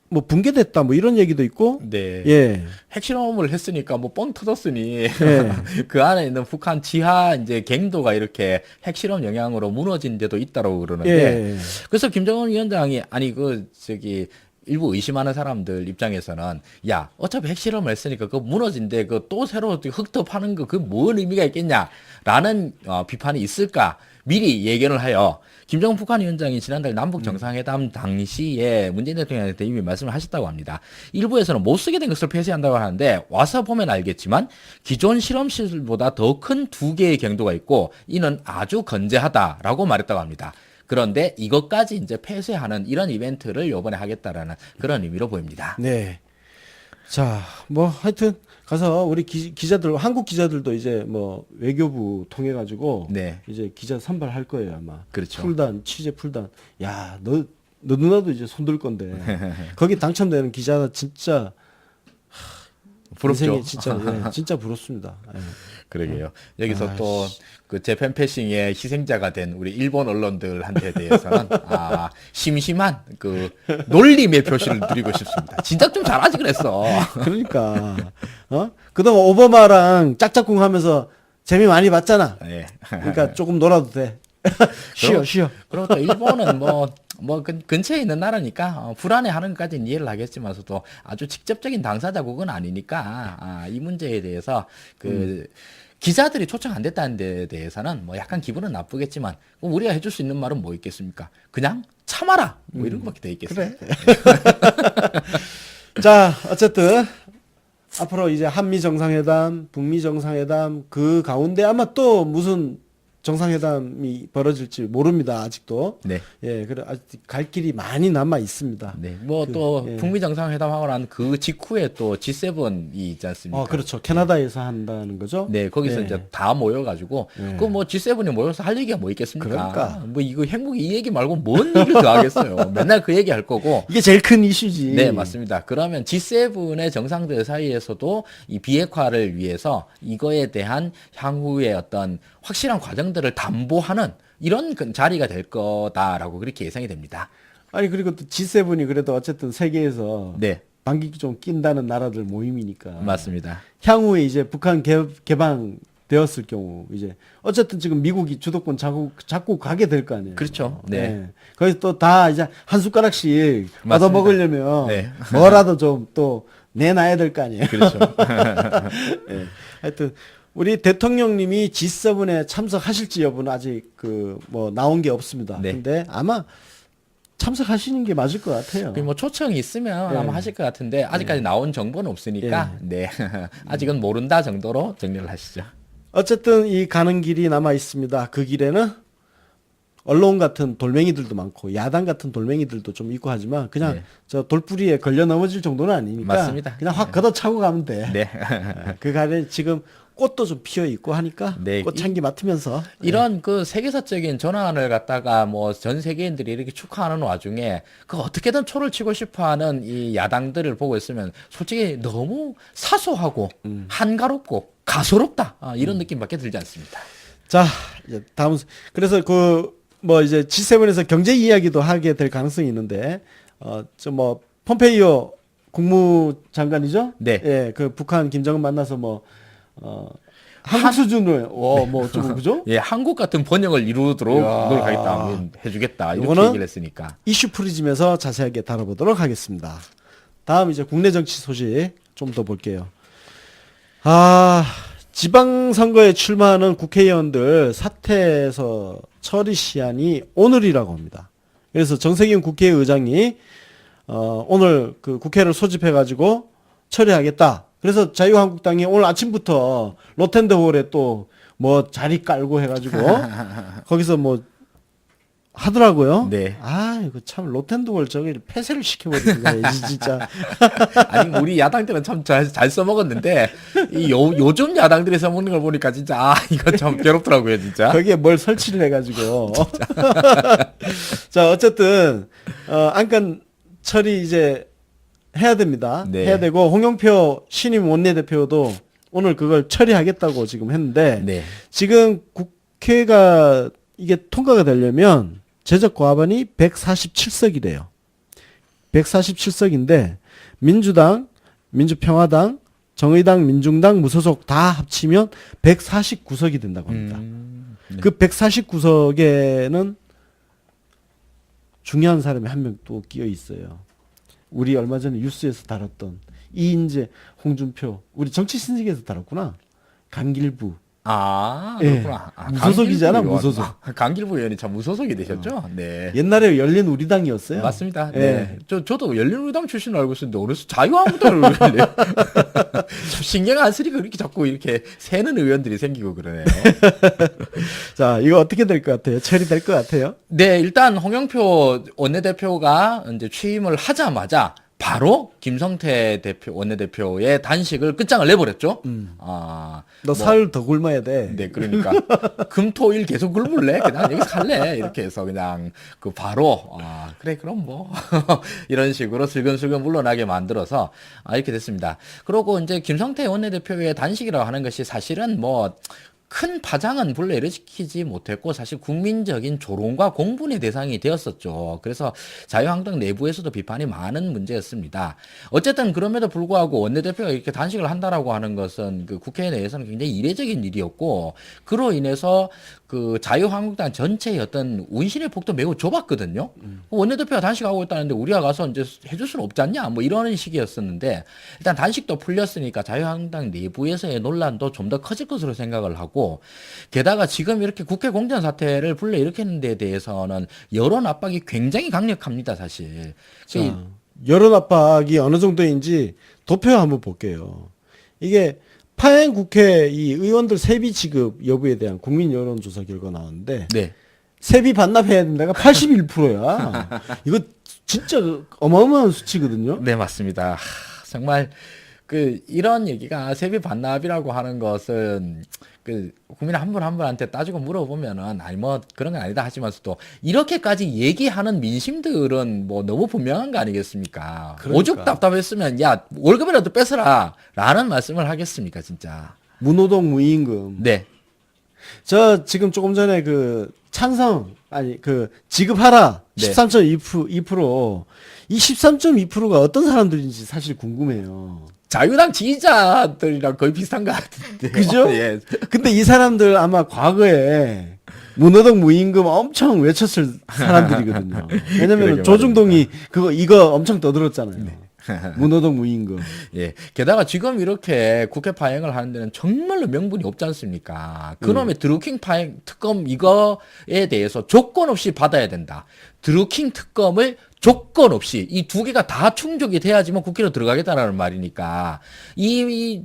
뭐 붕괴됐다 뭐 이런 얘기도 있고. 네. 예. 핵실험을 했으니까 뭐 뻥 터졌으니 예. 그 안에 있는 북한 지하 이제 갱도가 이렇게 핵실험 영향으로 무너진 데도 있다고 그러는데 예. 그래서 김정은 위원장이 아니 그 저기 일부 의심하는 사람들 입장에서는 야 어차피 핵실험을 했으니까 그 무너진데 그 또 새로 흙덮하는 거 그 뭔 의미가 있겠냐라는 비판이 있을까 미리 예견을 하여 김정은 북한 위원장이 지난달 남북 정상회담 당시에 문재인 대통령한테 이미 말씀을 하셨다고 합니다. 일부에서는 못 쓰게 된 것을 폐쇄한다고 하는데 와서 보면 알겠지만 기존 실험실보다 더 큰 2개의 갱도가 있고 이는 아주 건재하다라고 말했다고 합니다. 그런데 이것까지 이제 폐쇄하는 이런 이벤트를 이번에 하겠다라는 그런 의미로 보입니다. 네. 자, 뭐 하여튼 가서 우리 기자들 한국 기자들도 이제 뭐 외교부 통해 가지고 네. 이제 기자 선발할 거예요, 아마. 그렇죠. 풀단, 취재 풀단. 야, 너 누나도 이제 손들 건데. 거기 당첨되는 기자가 진짜 부럽죠. 인생이 진짜 진짜 부럽습니다. 예. 그러게요. 여기서 또 그 재팬 패싱의 희생자가 된 우리 일본 언론들한테 대해서는 심심한 그 놀림의 표시를 드리고 싶습니다. 진작 좀 잘하지 그랬어. 그러니까 그동안 오바마랑 짝짝꿍 하면서 재미 많이 봤잖아. 예. 그러니까 조금 놀아도 돼. 쉬어. 그리고 또 일본은 근처에 있는 나라니까 불안해하는 것까지는 이해를 하겠지만서도 아주 직접적인 당사자국은 아니니까 이 문제에 대해서 기자들이 초청 안 됐다는 데 대해서는 뭐 약간 기분은 나쁘겠지만 우리가 해줄 수 있는 말은 뭐 있겠습니까? 그냥 참아라 뭐 이런 것밖에 돼 있겠어요. 그래. 자, 어쨌든 앞으로 이제 한미 정상회담, 북미 정상회담 그 가운데 아마 또 무슨 정상회담이 벌어질지 모릅니다. 아직도. 네. 예, 그래 아직 갈 길이 많이 남아 있습니다. 네. 뭐 또 북미 정상회담하고 난 그 직후에 또 G7이 있지 않습니까? 그렇죠. 캐나다에서 한다는 거죠. 네, 거기서 예. 이제 다 모여가지고, 그 뭐 G7이 모여서 할 얘기가 뭐 있겠습니까? 그러니까. 뭐 이거 핵무기 이 얘기 말고 뭔 얘기를 더 하겠어요. 맨날 그 얘기 할 거고. 이게 제일 큰 이슈지. 네, 맞습니다. 그러면 G7의 정상들 사이에서도 이 비핵화를 위해서 이거에 대한 향후의 어떤 확실한 과정들을 담보하는 이런 자리가 될 거다라고 그렇게 예상이 됩니다. 아니 그리고 또 G7이 그래도 어쨌든 세계에서 네, 반기 좀 낀다는 나라들 모임이니까. 맞습니다. 향후에 이제 북한 개방되었을 경우 이제 어쨌든 지금 미국이 주도권 잡고 가게 될 거 아니에요. 그렇죠. 네. 거기서 또 다 이제 한 숟가락씩 맞습니다. 얻어 먹으려면 네. 뭐라도 좀 또 내놔야 될 거 아니에요. 그렇죠. 예. 하여튼 우리 대통령님이 G7에 참석하실지 여부는 아직 뭐 나온 게 없습니다. 네. 근데 아마 참석하시는 게 맞을 것 같아요. 뭐 초청이 있으면 예. 아마 하실 것 같은데 아직까지 나온 정보는 없으니까 네 아직은 모른다 정도로 정리를 하시죠. 어쨌든 이 가는 길이 남아 있습니다. 그 길에는 언론 같은 돌멩이들도 많고 야당 같은 돌멩이들도 좀 있고 하지만 그냥 네. 저 돌뿌리에 걸려 넘어질 정도는 아니니까 맞습니다. 그냥 확 걷어차고 가면 돼. 네. 그 가에 지금 꽃도 좀 피어 있고 하니까 네. 꽃향기 맡으면서 이런 그 세계사적인 전환을 갖다가 뭐 전 세계인들이 이렇게 축하하는 와중에 그 어떻게든 초를 치고 싶어하는 이 야당들을 보고 있으면 솔직히 너무 사소하고 한가롭고 가소롭다 이런 느낌밖에 들지 않습니다. 자 이제 다음 그래서 뭐 이제 G7에서 경제 이야기도 하게 될 가능성이 있는데 뭐 폼페이오 국무장관이죠? 네. 예, 그 북한 김정은 만나서 한국 수준을 뭐 좀 그죠? 예, 한국 같은 번영을 이루도록 이야. 노력하겠다, 해주겠다 이렇게 이거는 얘기를 했으니까. 이슈 프리즘에서 자세하게 다뤄보도록 하겠습니다. 다음 이제 국내 정치 소식 좀 더 볼게요. 지방선거에 출마하는 국회의원들 사퇴해서 처리 시한이 오늘이라고 합니다. 그래서 정세균 국회의장이 오늘 그 국회를 소집해가지고 처리하겠다. 그래서 자유한국당이 오늘 아침부터 로텐더홀에 또 뭐 자리 깔고 해가지고 거기서 뭐 하더라고요. 네. 이거 참 로텐더홀 저기를 폐쇄를 시켜버리는 거야, 진짜. 아니 우리 야당들은 참 잘 써먹었는데 요즘 야당들이 써먹는 걸 보니까 진짜 이거 참 괴롭더라고요 진짜. 거기에 뭘 설치를 해가지고. 자, 어쨌든 안건 처리 이제 해야 됩니다. 네. 해야 되고 홍영표 신임 원내대표도 오늘 그걸 처리하겠다고 지금 했는데 네. 지금 국회가 이게 통과가 되려면 제적 과반이 147석이래요. 147석인데 민주당, 민주평화당, 정의당, 민중당, 무소속 다 합치면 149석이 된다고 합니다. 네. 그 149석에는 중요한 사람이 한 명 또 끼어 있어요. 우리 얼마 전에 뉴스에서 다뤘던 이인재, 홍준표, 우리 정치 신세계에서 다뤘구나. 강길부, 아, 예. 그렇구나. 아, 무소속이잖아, 강길부 의원. 무소속. 아, 강길부 의원이 참 무소속이 되셨죠? 네. 옛날에 열린 우리당이었어요. 맞습니다. 예. 네. 저도 열린우리당 출신으로 알고 있었는데, 어느새 자유한국당을 의원이네요. 참 신경 안 쓰니까 그렇게 자꾸 이렇게 새는 의원들이 생기고 그러네요. 자, 이거 어떻게 될 것 같아요? 처리될 것 같아요? 네, 일단 홍영표 원내대표가 이제 취임을 하자마자 바로 김성태 원내대표의 단식을 끝장을 내버렸죠. 아, 너 사흘 더 굶어야 돼. 네, 그러니까 금토일 계속 굶을래? 그냥 여기서 살래? 이렇게 해서 그냥 그 바로 그래 그럼 뭐 이런 식으로 슬금슬금 물러나게 만들어서 이렇게 됐습니다. 그리고 이제 김성태 원내대표의 단식이라고 하는 것이 사실은 뭐 큰 파장은 불러일으키지 못했고 사실 국민적인 조롱과 공분의 대상이 되었었죠. 그래서 자유한국당 내부에서도 비판이 많은 문제였습니다. 어쨌든 그럼에도 불구하고 원내대표가 이렇게 단식을 한다라고 하는 것은 그 국회 내에서는 굉장히 이례적인 일이었고 그로 인해서 그 자유한국당 전체의 어떤 운신의 폭도 매우 좁았거든요. 원내대표가 단식하고 있다는데 우리가 가서 이제 해줄 수는 없지 않냐? 뭐 이런 식이었었는데 일단 단식도 풀렸으니까 자유한국당 내부에서의 논란도 좀 더 커질 것으로 생각을 하고 게다가 지금 이렇게 국회 공천 사태를 불러일으키는 데 대해서는 여론 압박이 굉장히 강력합니다, 사실. 자, 여론 압박이 어느 정도인지 도표 한번 볼게요. 이게 파행 국회 이 의원들 세비 지급 여부에 대한 국민 여론조사 결과 나왔는데 네. 세비 반납해야 된다가 81%야. 이거 진짜 어마어마한 수치거든요. 네, 맞습니다. 정말 이런 얘기가 세비 반납이라고 하는 것은 국민 한 분 한 분한테 따지고 물어보면은 아니 뭐 그런 건 아니다 하지만서도 이렇게까지 얘기하는 민심들은 뭐 너무 분명한 거 아니겠습니까? 그러니까. 오죽 답답했으면 야 월급이라도 뺏어라라는 말씀을 하겠습니까, 진짜. 무노동 무임금. 네. 저 지금 조금 전에 그 찬성 아니 그 지급하라 네. 13.2%. 이 13.2%가 어떤 사람들인지 사실 궁금해요. 자유당 지지자들이랑 거의 비슷한 것 같은데. 그죠? 예. 근데 이 사람들 아마 과거에 무노동 무임금 엄청 외쳤을 사람들이거든요. 왜냐면 그러게 조중동이 이거 엄청 떠들었잖아요. 무노동 무임금. 예. 게다가 지금 이렇게 국회 파행을 하는 데는 정말로 명분이 없지 않습니까? 그놈의 드루킹 파행 특검 이거에 대해서 조건 없이 받아야 된다. 드루킹 특검을 조건 없이 이 두 개가 다 충족이 돼야지만 국회로 들어가겠다라는 말이니까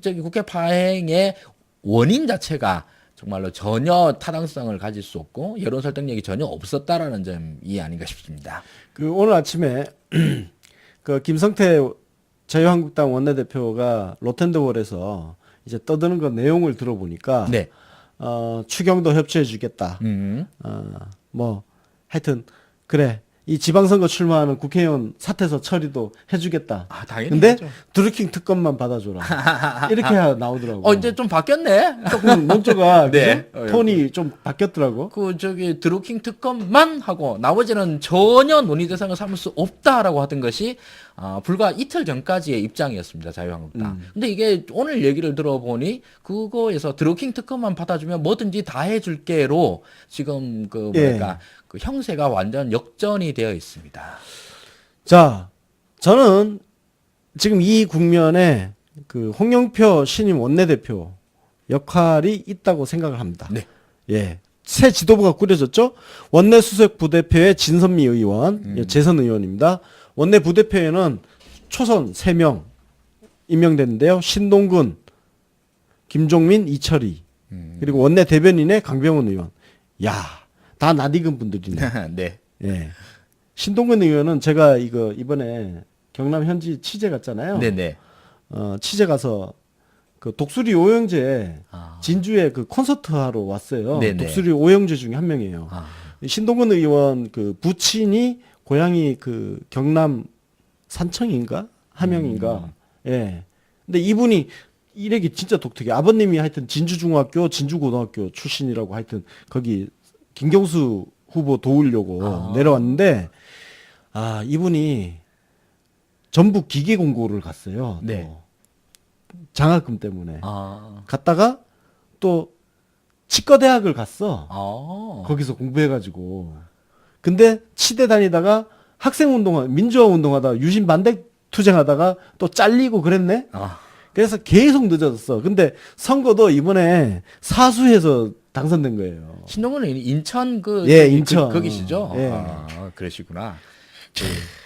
저기 국회 파행의 원인 자체가 정말로 전혀 타당성을 가질 수 없고 여론 설득력이 전혀 없었다라는 점이 아닌가 싶습니다. 그 오늘 아침에 그 김성태 자유한국당 원내대표가 로텐더홀에서 이제 떠드는 그 내용을 들어보니까 네. 추경도 협조해주겠다. 뭐 하여튼 그래 이 지방선거 출마하는 국회의원 사퇴서 처리도 해주겠다. 당연히. 근데 하죠. 드루킹 특검만 받아줘라. 이렇게 나오더라고. 이제 좀 바뀌었네. 조금 논조가 네. 그죠? 톤이 좀 바뀌었더라고. 드루킹 특검만 하고 나머지는 전혀 논의 대상을 삼을 수 없다라고 하던 것이 불과 이틀 전까지의 입장이었습니다, 자유한국당. 근데 이게 오늘 얘기를 들어보니 그거에서 드루킹 특검만 받아주면 뭐든지 다 해줄게로 지금 그 형세가 완전 역전이 되어 있습니다. 자, 저는 지금 이 국면에 그 홍영표 신임 원내대표 역할이 있다고 생각을 합니다. 네. 예. 새 지도부가 꾸려졌죠? 원내 수석 부대표의 진선미 의원, 재선 의원입니다. 원내 부대표에는 초선 3명 임명됐는데요. 신동근, 김종민, 이철희, 그리고 원내 대변인의 강병원 의원. 야, 다 낯익은 분들이네. 네. 예. 신동근 의원은 제가 이번에 경남 현지 취재 갔잖아요. 네네. 취재 가서 그 독수리 오영재 진주에 그 콘서트 하러 왔어요. 네네. 독수리 오영재 중에 한 명이에요. 신동근 의원 그 부친이 고향이 그 경남 산청인가 함영인가. 예. 근데 이분이 이력이 진짜 독특해. 아버님이 하여튼 진주중학교, 진주고등학교 출신이라고 하여튼 거기 김경수 후보 도우려고 내려왔는데 이분이 전북 기계 공고를 갔어요. 네. 또. 장학금 때문에. 갔다가 또 치과대학을 갔어. 거기서 공부해가지고. 근데 치대 다니다가 학생운동하, 민주화 운동하다가 유신 반대 투쟁하다가 또 잘리고 그랬네? 그래서 계속 늦어졌어. 근데 선거도 이번에 사수해서 당선된 거예요. 신동근은 인천 예, 인천. 거기시죠? 예. 아, 그러시구나.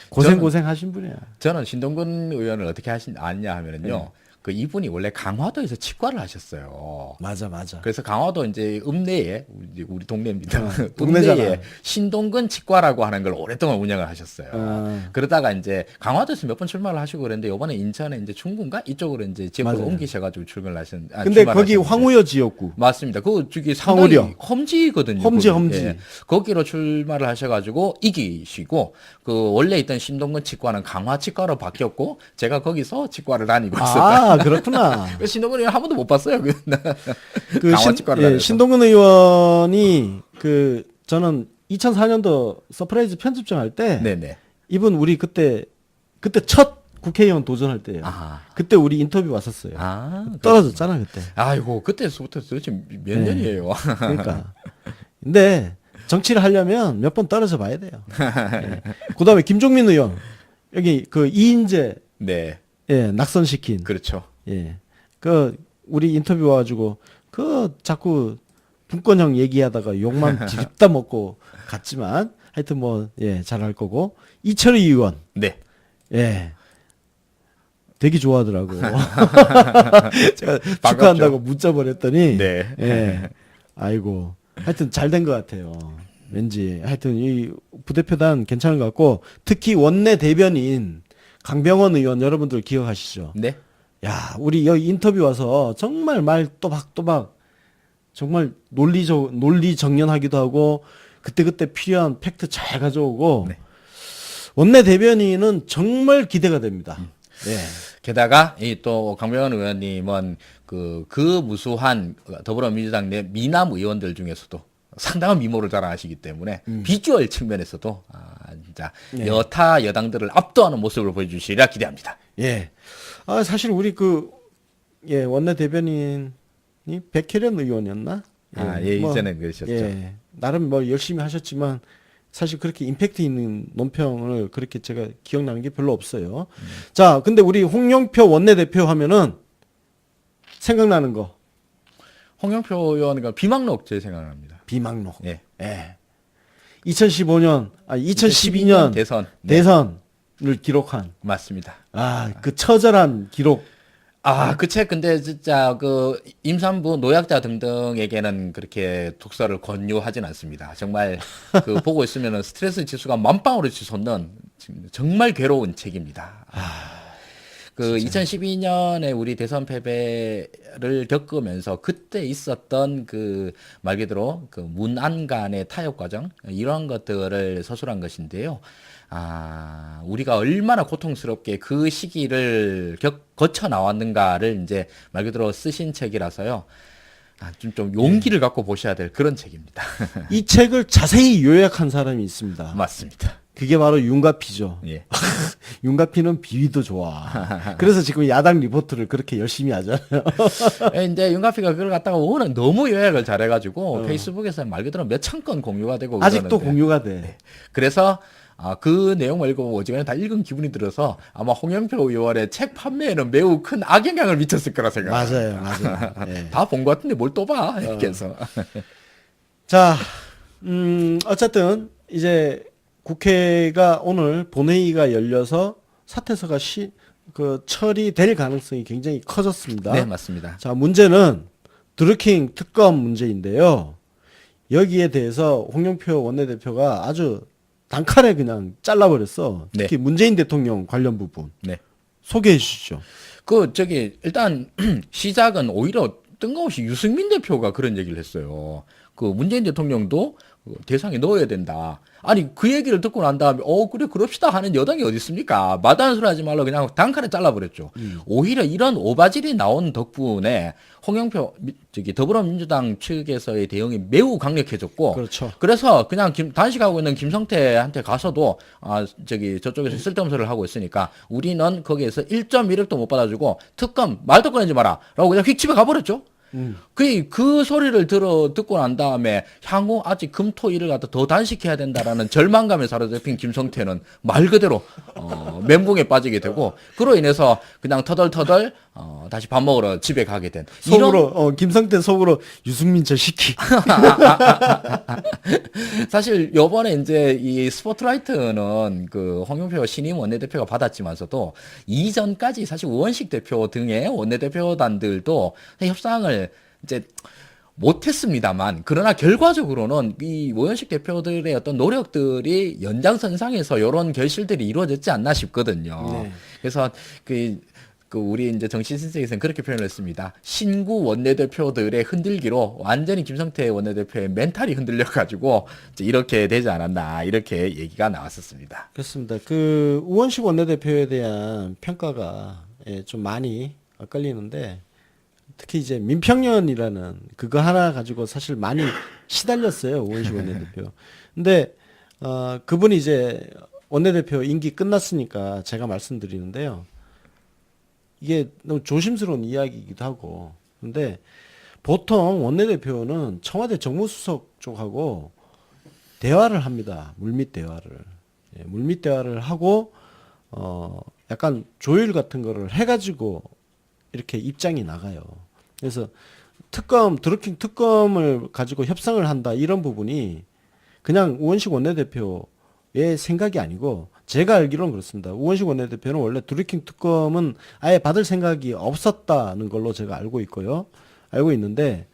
고생 하신 분이야. 저는 신동근 의원을 어떻게 아냐 하면은요. 그 이분이 원래 강화도에서 치과를 하셨어요. 맞아. 그래서 강화도 이제 읍내에 우리 동네입니다. 동네잖아. 읍내에 신동근 치과라고 하는 걸 오랫동안 운영을 하셨어요. 그러다가 이제 강화도에서 몇 번 출마를 하시고 그랬는데 이번에 인천에 이제 중구인가 이쪽으로 이제 지역으로 맞아요. 옮기셔가지고 출근을 하셨는데. 근데 거기 황우여 지역구. 맞습니다. 그 저기 상당히 황우려. 험지거든요. 험지. 예. 거기로 출마를 하셔가지고 이기시고 그 원래 있던 신동근 치과는 강화 치과로 바뀌었고 제가 거기서 치과를 다니고 있었다. 아, 그렇구나. 신동근 의원 한 번도 못 봤어요. 그 강화 치과를 다녀서. 신동근 의원이 저는 2004년도 서프라이즈 편집장 할 때 네네. 이분 우리 그때 첫 국회의원 도전할 때예요. 아. 그때 우리 인터뷰 왔었어요. 아, 떨어졌잖아 그때. 아이고 그때부터 도대체 몇 네. 년이에요? 그러니까. 근데 정치를 하려면 몇 번 떨어져 봐야 돼요. 네. 그다음에 김종민 의원 여기 그 이인재 네, 낙선시킨 그렇죠. 그 우리 인터뷰 와가지고 그 자꾸 분권형 얘기하다가 욕만 집다 먹고 갔지만 하여튼 잘할 거고 이철희 의원 네, 되게 좋아하더라고. 제가 축하한다고 문자 보냈더니 네. 아이고 하여튼 잘 된 것 같아요. 왠지 하여튼 이 부대표단 괜찮은 것 같고 특히 원내 대변인 강병원 의원 여러분들 기억하시죠? 네. 야, 우리 여기 인터뷰 와서 정말 말 또박또박 정말 논리정연하기도 하고 그때그때 필요한 팩트 잘 가져오고 네. 원내 대변인은 정말 기대가 됩니다. 네. 게다가 이 또 강병원 의원님은 그 무수한 더불어민주당 내 미남 의원들 중에서도 상당한 미모를 자랑하시기 때문에 비주얼 측면에서도 진짜 네. 여타 여당들을 압도하는 모습을 보여주시리라 기대합니다. 예. 사실 우리 원내 대변인이 백혜련 의원이었나? 이전에 그러셨죠. 나름 열심히 하셨지만 사실 그렇게 임팩트 있는 논평을 그렇게 제가 기억나는 게 별로 없어요. 자, 근데 우리 홍영표 원내대표 하면은 생각나는 거. 홍영표 의원과 비망록 제 생각납니다. 비망록. 예. 2012년 대선. 대선을 기록한. 맞습니다. 그 처절한 기록. 그 책 근데 진짜 그 임산부 노약자 등등에게는 그렇게 독서를 권유하진 않습니다. 정말 그 보고 있으면은 스트레스 지수가 만빵으로 치솟는 정말 괴로운 책입니다. 그 2012년에 우리 대선 패배를 겪으면서 그때 있었던 그 말 그대로 그 문안 간의 타협 과정 이런 것들을 서술한 것인데요. 우리가 얼마나 고통스럽게 그 시기를 거쳐 나왔는가를 이제 말 그대로 쓰신 책이라서요. 좀 용기를 갖고 보셔야 될 그런 책입니다. 이 책을 자세히 요약한 사람이 있습니다. 맞습니다. 그게 바로 윤가피죠. 예. 윤가피는 비위도 좋아. 그래서 지금 야당 리포트를 그렇게 열심히 하잖아요. 이제 윤가피가 그걸 갖다가 워낙 너무 요약을 잘해가지고 페이스북에서 말 그대로 몇 천 건 공유가 되고 아직도 그러는데. 공유가 돼. 그래서 그 내용을 읽어보고 어지간히 다 읽은 기분이 들어서 아마 홍영표 의원의 책 판매에는 매우 큰 악영향을 미쳤을 거라 생각합니다. 맞아요. 다 본 것 같은데 뭘 또 봐? 이렇게 해서. 자, 어쨌든 이제 국회가 오늘 본회의가 열려서 사퇴서가 처리될 가능성이 굉장히 커졌습니다. 네, 맞습니다. 자, 문제는 드루킹 특검 문제인데요. 여기에 대해서 홍영표 원내대표가 아주 단칼에 그냥 잘라버렸어. 특히 문재인 대통령 관련 부분. 네. 소개해 주시죠. 일단 시작은 오히려 뜬금없이 유승민 대표가 그런 얘기를 했어요. 그 문재인 대통령도 대상에 넣어야 된다. 아니 그 얘기를 듣고 난 다음에 그래 그럽시다 하는 여당이 어디 있습니까? 마다한 소리 하지 말라 그냥 단칼에 잘라버렸죠. 오히려 이런 오바질이 나온 덕분에 홍영표 더불어민주당 측에서의 대응이 매우 강력해졌고, 그렇죠. 그래서 그냥 단식하고 있는 김성태한테 가서도 저쪽에서 쓸데없는 소리를 하고 있으니까 우리는 거기에서 1.1억도 못 받아주고 특검 말도 꺼내지 마라라고 그냥 휙 집에 가버렸죠. 그 소리를 듣고 난 다음에 향후 아직 금토일을 갖다 더 단식해야 된다라는 절망감에 사로잡힌 김성태는 말 그대로 멘붕에 빠지게 되고 그로 인해서 그냥 터덜터덜 다시 밥 먹으러 집에 가게 된 속으로 김성태 속으로 유승민 저 시키. 사실 요번에 이제 이 스포트라이트는 그 홍영표 신임 원내대표가 받았지만서도 이전까지 사실 우원식 대표 등의 원내대표단들도 협상을 이제 못했습니다만 그러나 결과적으로는 이 우원식 대표들의 어떤 노력들이 연장선상에서 이런 결실들이 이루어졌지 않나 싶거든요. 네. 그래서 그 우리 이제 정신 신세에서는 그렇게 표현을 했습니다. 신구 원내대표들의 흔들기로 완전히 김성태 원내대표의 멘탈이 흔들려가지고 이제 이렇게 되지 않았나 이렇게 얘기가 나왔었습니다. 그렇습니다. 그 우원식 원내대표에 대한 평가가 좀 많이 엇갈리는데 특히 이제 민평년이라는 그거 하나 가지고 사실 많이 시달렸어요. 우원식 원내대표. 근데 그분이 이제 원내대표 임기 끝났으니까 제가 말씀드리는데요. 이게 너무 조심스러운 이야기이기도 하고. 근데 보통 원내대표는 청와대 정무수석 쪽하고 대화를 합니다. 물밑 대화를. 물밑 대화를 하고 약간 조율 같은 거를 해가지고 이렇게 입장이 나가요. 그래서 드루킹 특검을 가지고 협상을 한다 이런 부분이 그냥 우원식 원내대표의 생각이 아니고 제가 알기로는 그렇습니다. 우원식 원내대표는 원래 드루킹 특검은 아예 받을 생각이 없었다는 걸로 제가 알고 있고요. 알고 있는데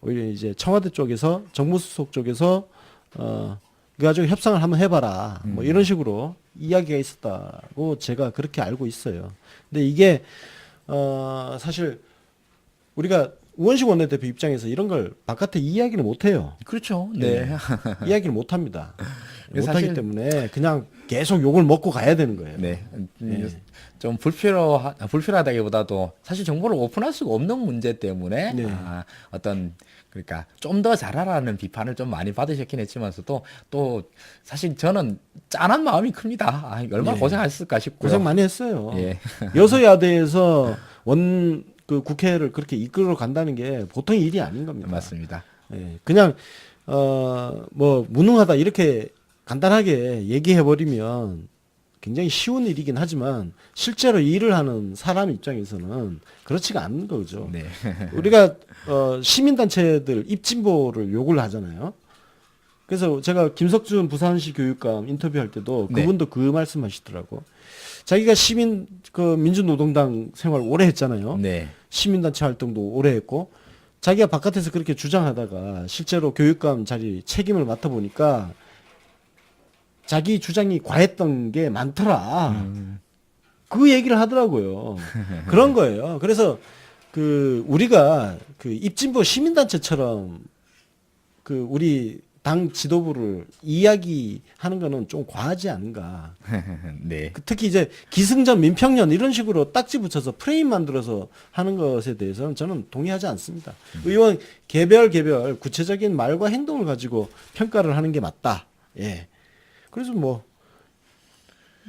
오히려 이제 청와대 쪽에서 정무수석 쪽에서 그거 가지고 협상을 한번 해봐라 뭐 이런 식으로 이야기가 있었다고 제가 그렇게 알고 있어요. 근데 이게 사실 우리가 우원식 원내대표 입장에서 이런 걸 바깥에 이야기를 못해요. 그렇죠. 네. 이야기를 못합니다. 못하기 사실- 때문에 그냥 계속 욕을 먹고 가야 되는 거예요. 네. 좀 불필요하다기보다도 사실 정보를 오픈할 수가 없는 문제 때문에 네. 어떤 그러니까 좀 더 잘하라는 비판을 좀 많이 받으셨긴 했지만서도 또 사실 저는 짠한 마음이 큽니다. 얼마나 네. 고생했을까 싶고요. 고생 많이 했어요. 예. 여소야대에서 그 국회를 그렇게 이끌어 간다는 게 보통 일이 아닌 겁니다. 맞습니다. 예, 그냥 뭐 무능하다 이렇게 간단하게 얘기해 버리면 굉장히 쉬운 일이긴 하지만 실제로 일을 하는 사람 입장에서는 그렇지가 않은 거죠. 네. 우리가 시민단체들 입진보를 욕을 하잖아요. 그래서 제가 김석준 부산시 교육감 인터뷰할 때도 네. 그분도 그 말씀하시더라고. 자기가 민주노동당 생활 오래 했잖아요. 네. 시민단체 활동도 오래 했고 자기가 바깥에서 그렇게 주장하다가 실제로 교육감 자리 책임을 맡아보니까 자기 주장이 과했던 게 많더라. 그 얘기를 하더라고요. 그런 거예요. 그래서 우리가 입진보 시민단체처럼 우리 당 지도부를 이야기하는 거는 좀 과하지 않은가. 네. 특히 이제 기승전, 민평년 이런 식으로 딱지 붙여서 프레임 만들어서 하는 것에 대해서는 저는 동의하지 않습니다. 의원 개별 구체적인 말과 행동을 가지고 평가를 하는 게 맞다. 예. 그래서 뭐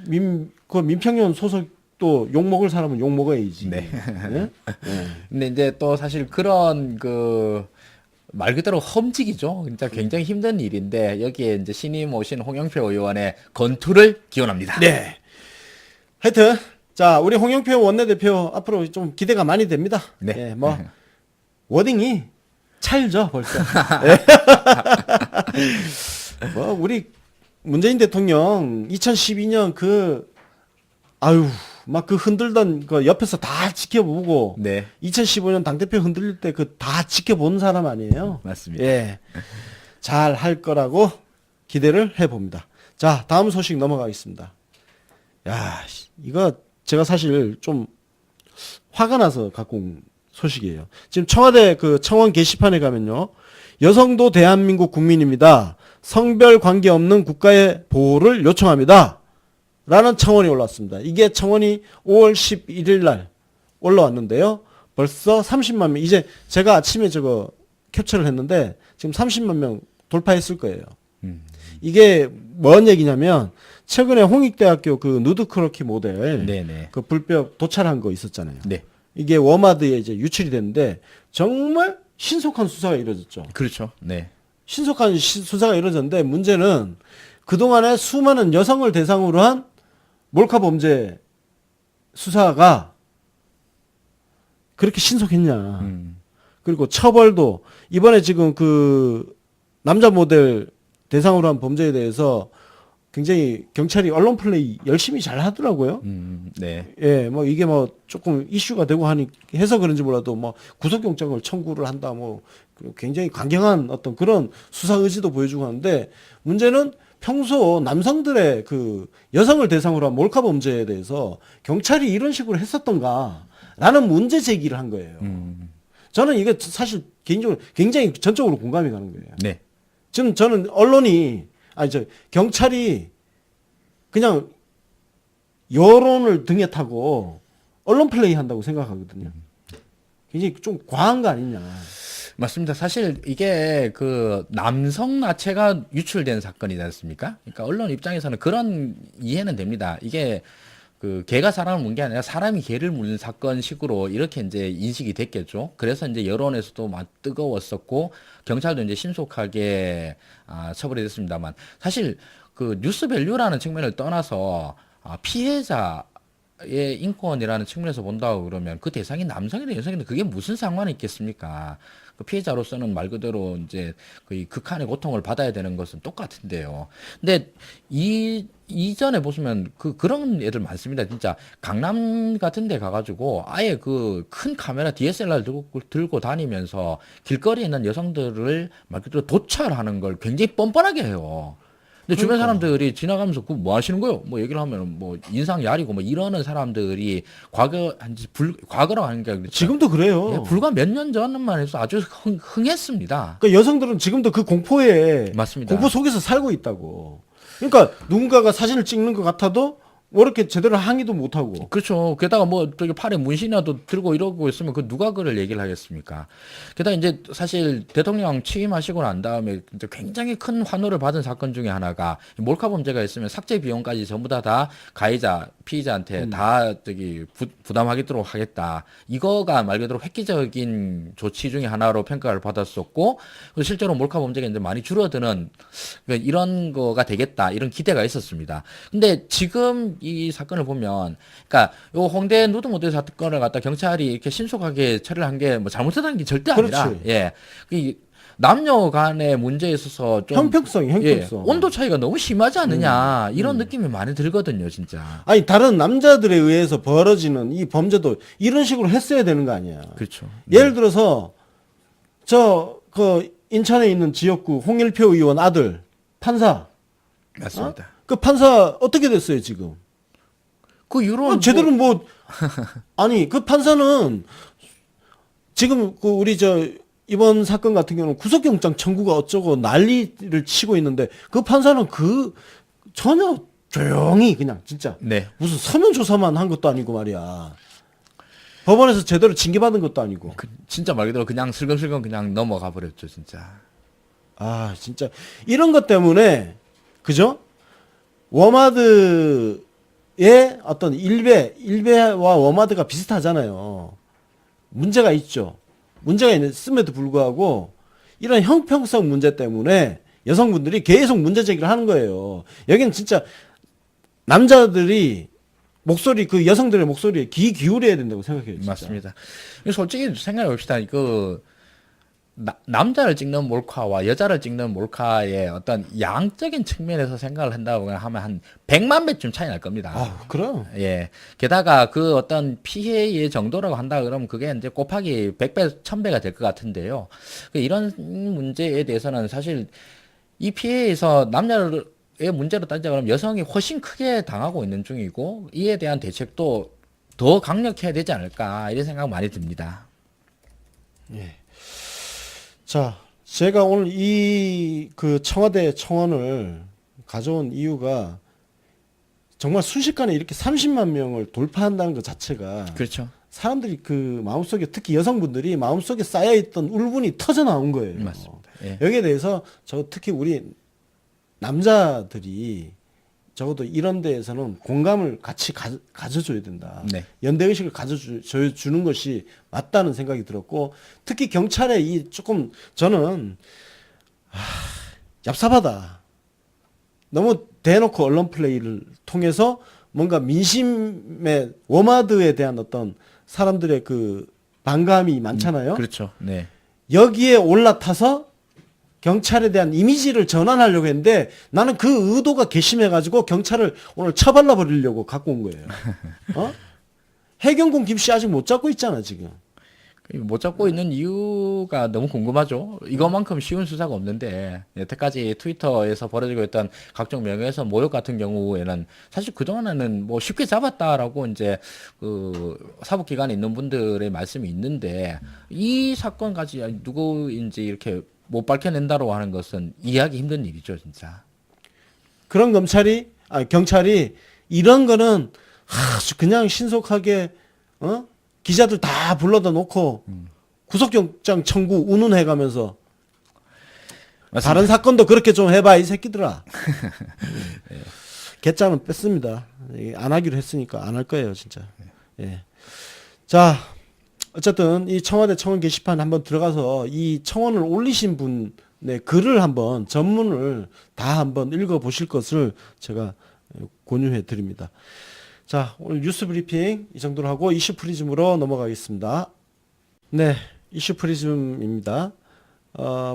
민평년 소속도 욕 먹을 사람은 욕 먹어야지. 네. 예? 예. 근데 이제 또 사실 그런 말 그대로 험직이죠. 진짜 굉장히 힘든 일인데 여기에 이제 신임 오신 홍영표 의원의 건투를 기원합니다. 네. 하여튼 자 우리 홍영표 원내대표 앞으로 좀 기대가 많이 됩니다. 네. 예, 뭐 워딩이 찰죠 벌써. 예. 뭐 우리 문재인 대통령 2012년 막 흔들던 옆에서 다 지켜보고 네. 2015년 당대표 흔들릴 때 다 지켜본 사람 아니에요? 맞습니다. 예. 잘 할 거라고 기대를 해봅니다. 자, 다음 소식 넘어가겠습니다. 야, 이거 제가 사실 좀 화가 나서 갖고 온 소식이에요. 지금 청와대 청원 게시판에 가면요. 여성도 대한민국 국민입니다. 성별 관계없는 국가의 보호를 요청합니다. 라는 청원이 올라왔습니다. 이게 청원이 5월 11일 날 올라왔는데요. 벌써 30만 명. 이제 제가 아침에 저거 캡처를 했는데 지금 30만 명 돌파했을 거예요. 이게 뭔 얘기냐면 최근에 홍익대학교 누드 크로키 모델 네네. 불법 도찰한 거 있었잖아요. 네. 이게 워마드에 이제 유출이 됐는데 정말 신속한 수사가 이루어졌죠. 그렇죠. 네. 수사가 이루어졌는데 문제는 그동안에 수많은 여성을 대상으로 한 몰카 범죄 수사가 그렇게 신속했냐. 그리고 처벌도 이번에 지금 그 남자 모델 대상으로 한 범죄에 대해서 굉장히 경찰이 언론 플레이 열심히 잘 하더라고요. 네. 예, 뭐 이게 뭐 조금 이슈가 되고 하니 해서 그런지 몰라도 뭐 구속영장을 청구를 한다, 뭐 굉장히 강경한 어떤 그런 수사 의지도 보여주고 하는데 문제는 평소 남성들의 그 여성을 대상으로 한 몰카 범죄에 대해서 경찰이 이런 식으로 했었던가라는 문제 제기를 한 거예요. 저는 이게 사실 개인적으로 굉장히 전적으로 공감이 가는 거예요. 네. 지금 저는 언론이 경찰이 그냥 여론을 등에 타고 언론 플레이 한다고 생각하거든요. 굉장히 좀 과한 거 아니냐. 맞습니다. 사실 이게 그 남성 나체가 유출된 사건이지 않습니까? 그러니까 언론 입장에서는 그런 이해는 됩니다. 이게 그 개가 사람을 문 게 아니라 사람이 개를 물는 사건식으로 이렇게 이제 인식이 됐겠죠. 그래서 이제 여론에서도 막 뜨거웠었고 경찰도 이제 신속하게 처벌이 됐습니다만 사실 그 뉴스 밸류라는 측면을 떠나서 피해자의 인권이라는 측면에서 본다고 그러면 그 대상이 남성이든 여성이든 그게 무슨 상관이 있겠습니까? 그 피해자로서는 말 그대로 이제 거의 극한의 고통을 받아야 되는 것은 똑같은데요. 근데 이전에 보시면 그런 애들 많습니다. 진짜 강남 같은 데 가가지고 아예 그 큰 카메라 DSLR 들고 다니면서 길거리에 있는 여성들을 말 그대로 도찰하는 걸 굉장히 뻔뻔하게 해요. 근데 주변 사람들이 지나가면서 그 뭐 하시는 거요? 뭐 얘기를 하면 뭐 인상 야리고 뭐 이러는 사람들이 과거라고 하는 게 그렇죠. 지금도 그래요. 예, 불과 몇 년 전만 해도 아주 흥했습니다. 그러니까 여성들은 지금도 그 공포에 맞습니다. 공포 속에서 살고 있다고. 그러니까 누군가가 사진을 찍는 것 같아도 뭐 이렇게 제대로 항의도 못 하고. 그렇죠. 게다가 뭐 저기 팔에 문신이라도 들고 이러고 있으면 그 누가 그걸 얘기를 하겠습니까? 게다가 이제 사실 대통령 취임하시고 난 다음에 이제 굉장히 큰 환호를 받은 사건 중에 하나가 몰카 범죄가 있으면 삭제 비용까지 전부 다 가해자 피의자한테 다 저기 부담하도록 하겠다. 이거가 말 그대로 획기적인 조치 중에 하나로 평가를 받았었고 실제로 몰카 범죄가 이제 많이 줄어드는 이런 거가 되겠다. 이런 기대가 있었습니다. 근데 지금 이 사건을 보면, 그러니까 요 홍대 누드 모델 사건을 갖다 경찰이 이렇게 신속하게 처리를 한 게 뭐 잘못했다는 게 절대 아니라, 그렇지. 예, 이 남녀 간의 문제에 있어서 좀 형평성. 예, 온도 차이가 너무 심하지 않느냐 이런 느낌이 많이 들거든요, 진짜. 아니 다른 남자들에 의해서 벌어지는 이 범죄도 이런 식으로 했어야 되는 거 아니야. 그렇죠. 예를 들어서 그 인천에 있는 지역구 홍일표 의원 아들 판사. 맞습니다. 그 판사 어떻게 됐어요 지금? 그 이후로는 제대로 아니 그 판사는 지금 그 우리 이번 사건 같은 경우는 구속영장 청구가 어쩌고 난리를 치고 있는데 그 판사는 전혀 조용히 그냥 진짜 네. 무슨 서면 조사만 한 것도 아니고 말이야. 법원에서 제대로 징계받은 것도 아니고. 진짜 말 그대로 그냥 슬금슬금 그냥 넘어가 버렸죠, 진짜. 아 진짜 이런 것 때문에 그죠? 워마드의 어떤 일베와 워마드가 비슷하잖아요. 문제가 있죠. 문제가 있음에도 불구하고 이런 형평성 문제 때문에 여성분들이 계속 문제 제기를 하는 거예요. 여기는 진짜 남자들이 그 여성들의 목소리에 귀 기울여야 된다고 생각해요. 진짜. 맞습니다. 솔직히 생각해 봅시다. 남자를 찍는 몰카와 여자를 찍는 몰카의 어떤 양적인 측면에서 생각을 한다고 하면 한 100만 배쯤 차이 날 겁니다. 아, 그럼. 예. 게다가 그 어떤 피해의 정도라고 한다 그러면 그게 이제 곱하기 100배, 1000배가 될 것 같은데요. 이런 문제에 대해서는 사실 이 피해에서 남녀의 문제로 따지자 그러면 여성이 훨씬 크게 당하고 있는 중이고 이에 대한 대책도 더 강력해야 되지 않을까 이런 생각 많이 듭니다. 예. 자, 제가 오늘 그 청와대 청원을 가져온 이유가 정말 순식간에 이렇게 30만 명을 돌파한다는 것 자체가 그렇죠. 사람들이 그 마음속에 특히 여성분들이 마음속에 쌓여있던 울분이 터져 나온 거예요. 맞습니다. 예. 여기에 대해서 특히 우리 남자들이 적어도 이런 데에서는 공감을 같이 가져줘야 된다. 네. 연대의식을 가져주는 것이 맞다는 생각이 들었고, 특히 경찰의 조금, 저는, 얍삽하다. 너무 대놓고 언론 플레이를 통해서 뭔가 민심의 워마드에 대한 어떤 사람들의 그 반감이 많잖아요. 그렇죠. 네. 여기에 올라타서 경찰에 대한 이미지를 전환하려고 했는데 나는 그 의도가 괘씸해가지고 경찰을 오늘 처발라 버리려고 갖고 온 거예요. 어? 해경군 김씨 아직 못 잡고 있잖아 지금. 못 잡고 있는 이유가 너무 궁금하죠. 이것만큼 쉬운 수사가 없는데 여태까지 트위터에서 벌어지고 있던 각종 명예훼손 모욕 같은 경우에는 사실 그동안에는 뭐 쉽게 잡았다라고 이제 그 사법기관에 있는 분들의 말씀이 있는데 이 사건까지 누구인지 이렇게 못 밝혀낸다고 하는 것은 이해하기 힘든 일이죠, 진짜. 그런 경찰이 이런 거는 그냥 신속하게 기자들 다 불러다 놓고 구속영장 청구 운운해가면서 맞습니다. 다른 사건도 그렇게 좀 해봐 이 새끼들아. 개짜는 뺐습니다. 안 하기로 했으니까 안 할 거예요 진짜. 예. 자 어쨌든 이 청와대 청원 게시판 한번 들어가서 이 청원을 올리신 분의 글을 한번 전문을 다 한번 읽어 보실 것을 제가 권유해 드립니다. 자, 오늘 뉴스 브리핑 이 정도로 하고 이슈 프리즘으로 넘어가겠습니다. 네, 이슈 프리즘입니다.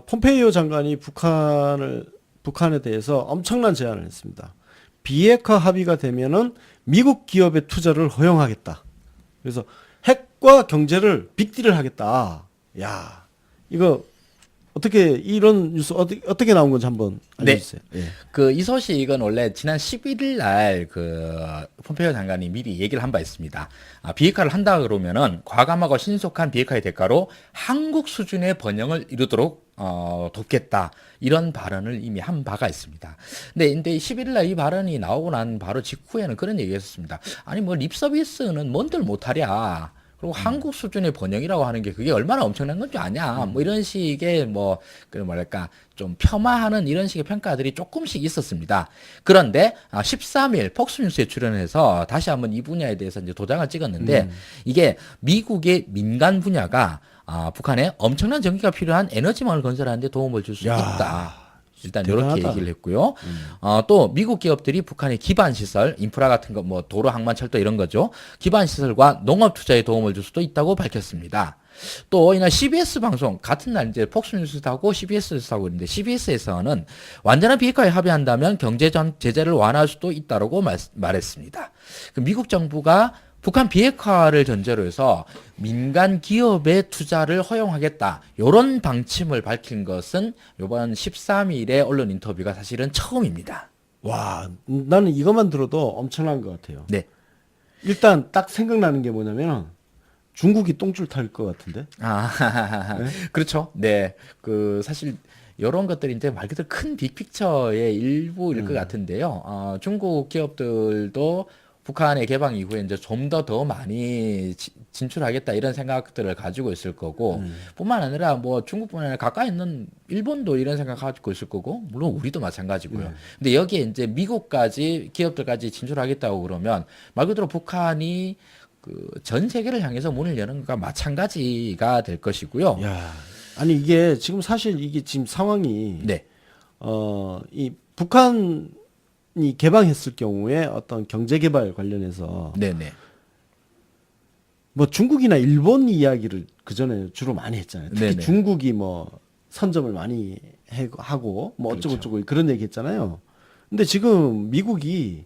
폼페이오 장관이 북한에 대해서 엄청난 제안을 했습니다. 비핵화 합의가 되면은 미국 기업의 투자를 허용하겠다. 그래서 핵과 경제를 빅딜을 하겠다. 야, 이거 어떻게 이런 뉴스 어떻게 나온 건지 한번 알려주세요. 네. 예. 그 이 소식은 원래 지난 11일 날 그 폼페이오 장관이 미리 얘기를 한 바 있습니다. 비핵화를 한다 그러면은 과감하고 신속한 비핵화의 대가로 한국 수준의 번영을 이루도록 돕겠다. 이런 발언을 이미 한 바가 있습니다. 근데 11일 날 이 발언이 나오고 난 바로 직후에는 그런 얘기를 했습니다. 아니 뭐 립 서비스는 뭔들 못하랴. 그리고 한국 수준의 번영이라고 하는 게 그게 얼마나 엄청난 건 줄 아냐. 뭐 이런 식의 그 뭐랄까 좀 폄하하는 이런 식의 평가들이 조금씩 있었습니다. 그런데 13일 폭스뉴스에 출연해서 다시 한번 이 분야에 대해서 이제 도장을 찍었는데 이게 미국의 민간 분야가 북한에 엄청난 전기가 필요한 에너지망을 건설하는 데 도움을 줄 수 있다. 일단 대단하다. 이렇게 얘기를 했고요. 또 미국 기업들이 북한의 기반 시설, 인프라 같은 거, 뭐 도로, 항만, 철도 이런 거죠. 기반 시설과 농업 투자에 도움을 줄 수도 있다고 밝혔습니다. 또 이날 CBS 방송 같은 날 이제 폭스뉴스도 하고 CBS에서 하고 있는데 CBS에서는 완전한 비핵화에 합의한다면 경제 제재를 완화할 수도 있다고 말했습니다. 미국 정부가 북한 비핵화를 전제로 해서 민간 기업의 투자를 허용하겠다. 이런 방침을 밝힌 것은 이번 13일의 언론 인터뷰가 사실은 처음입니다. 와, 나는 이것만 들어도 엄청난 것 같아요. 네. 일단 딱 생각나는 게 뭐냐면 중국이 똥줄 탈 것 같은데. 네? 그렇죠. 네. 사실 이런 것들이 이제 말 그대로 큰 빅픽처의 일부일 것 같은데요. 중국 기업들도 북한의 개방 이후에 이제 좀 더 많이 진출하겠다 이런 생각들을 가지고 있을 거고 뿐만 아니라 뭐 중국뿐만 아니라 가까이 있는 일본도 이런 생각 가지고 있을 거고 물론 우리도 마찬가지고요. 근데 여기에 이제 미국까지 기업들까지 진출하겠다고 그러면 말 그대로 북한이 전 세계를 향해서 문을 여는 것과 마찬가지가 될 것이고요. 야, 아니 이게 지금 사실 이게 지금 상황이 네. 이 북한이 개방했을 경우에 어떤 경제 개발 관련해서 네네. 뭐 중국이나 일본 이야기를 그 전에 주로 많이 했잖아요. 특히 네네. 중국이 뭐 선점을 많이 하고 뭐 그렇죠. 어쩌고저쩌고 그런 얘기 했잖아요. 근데 지금 미국이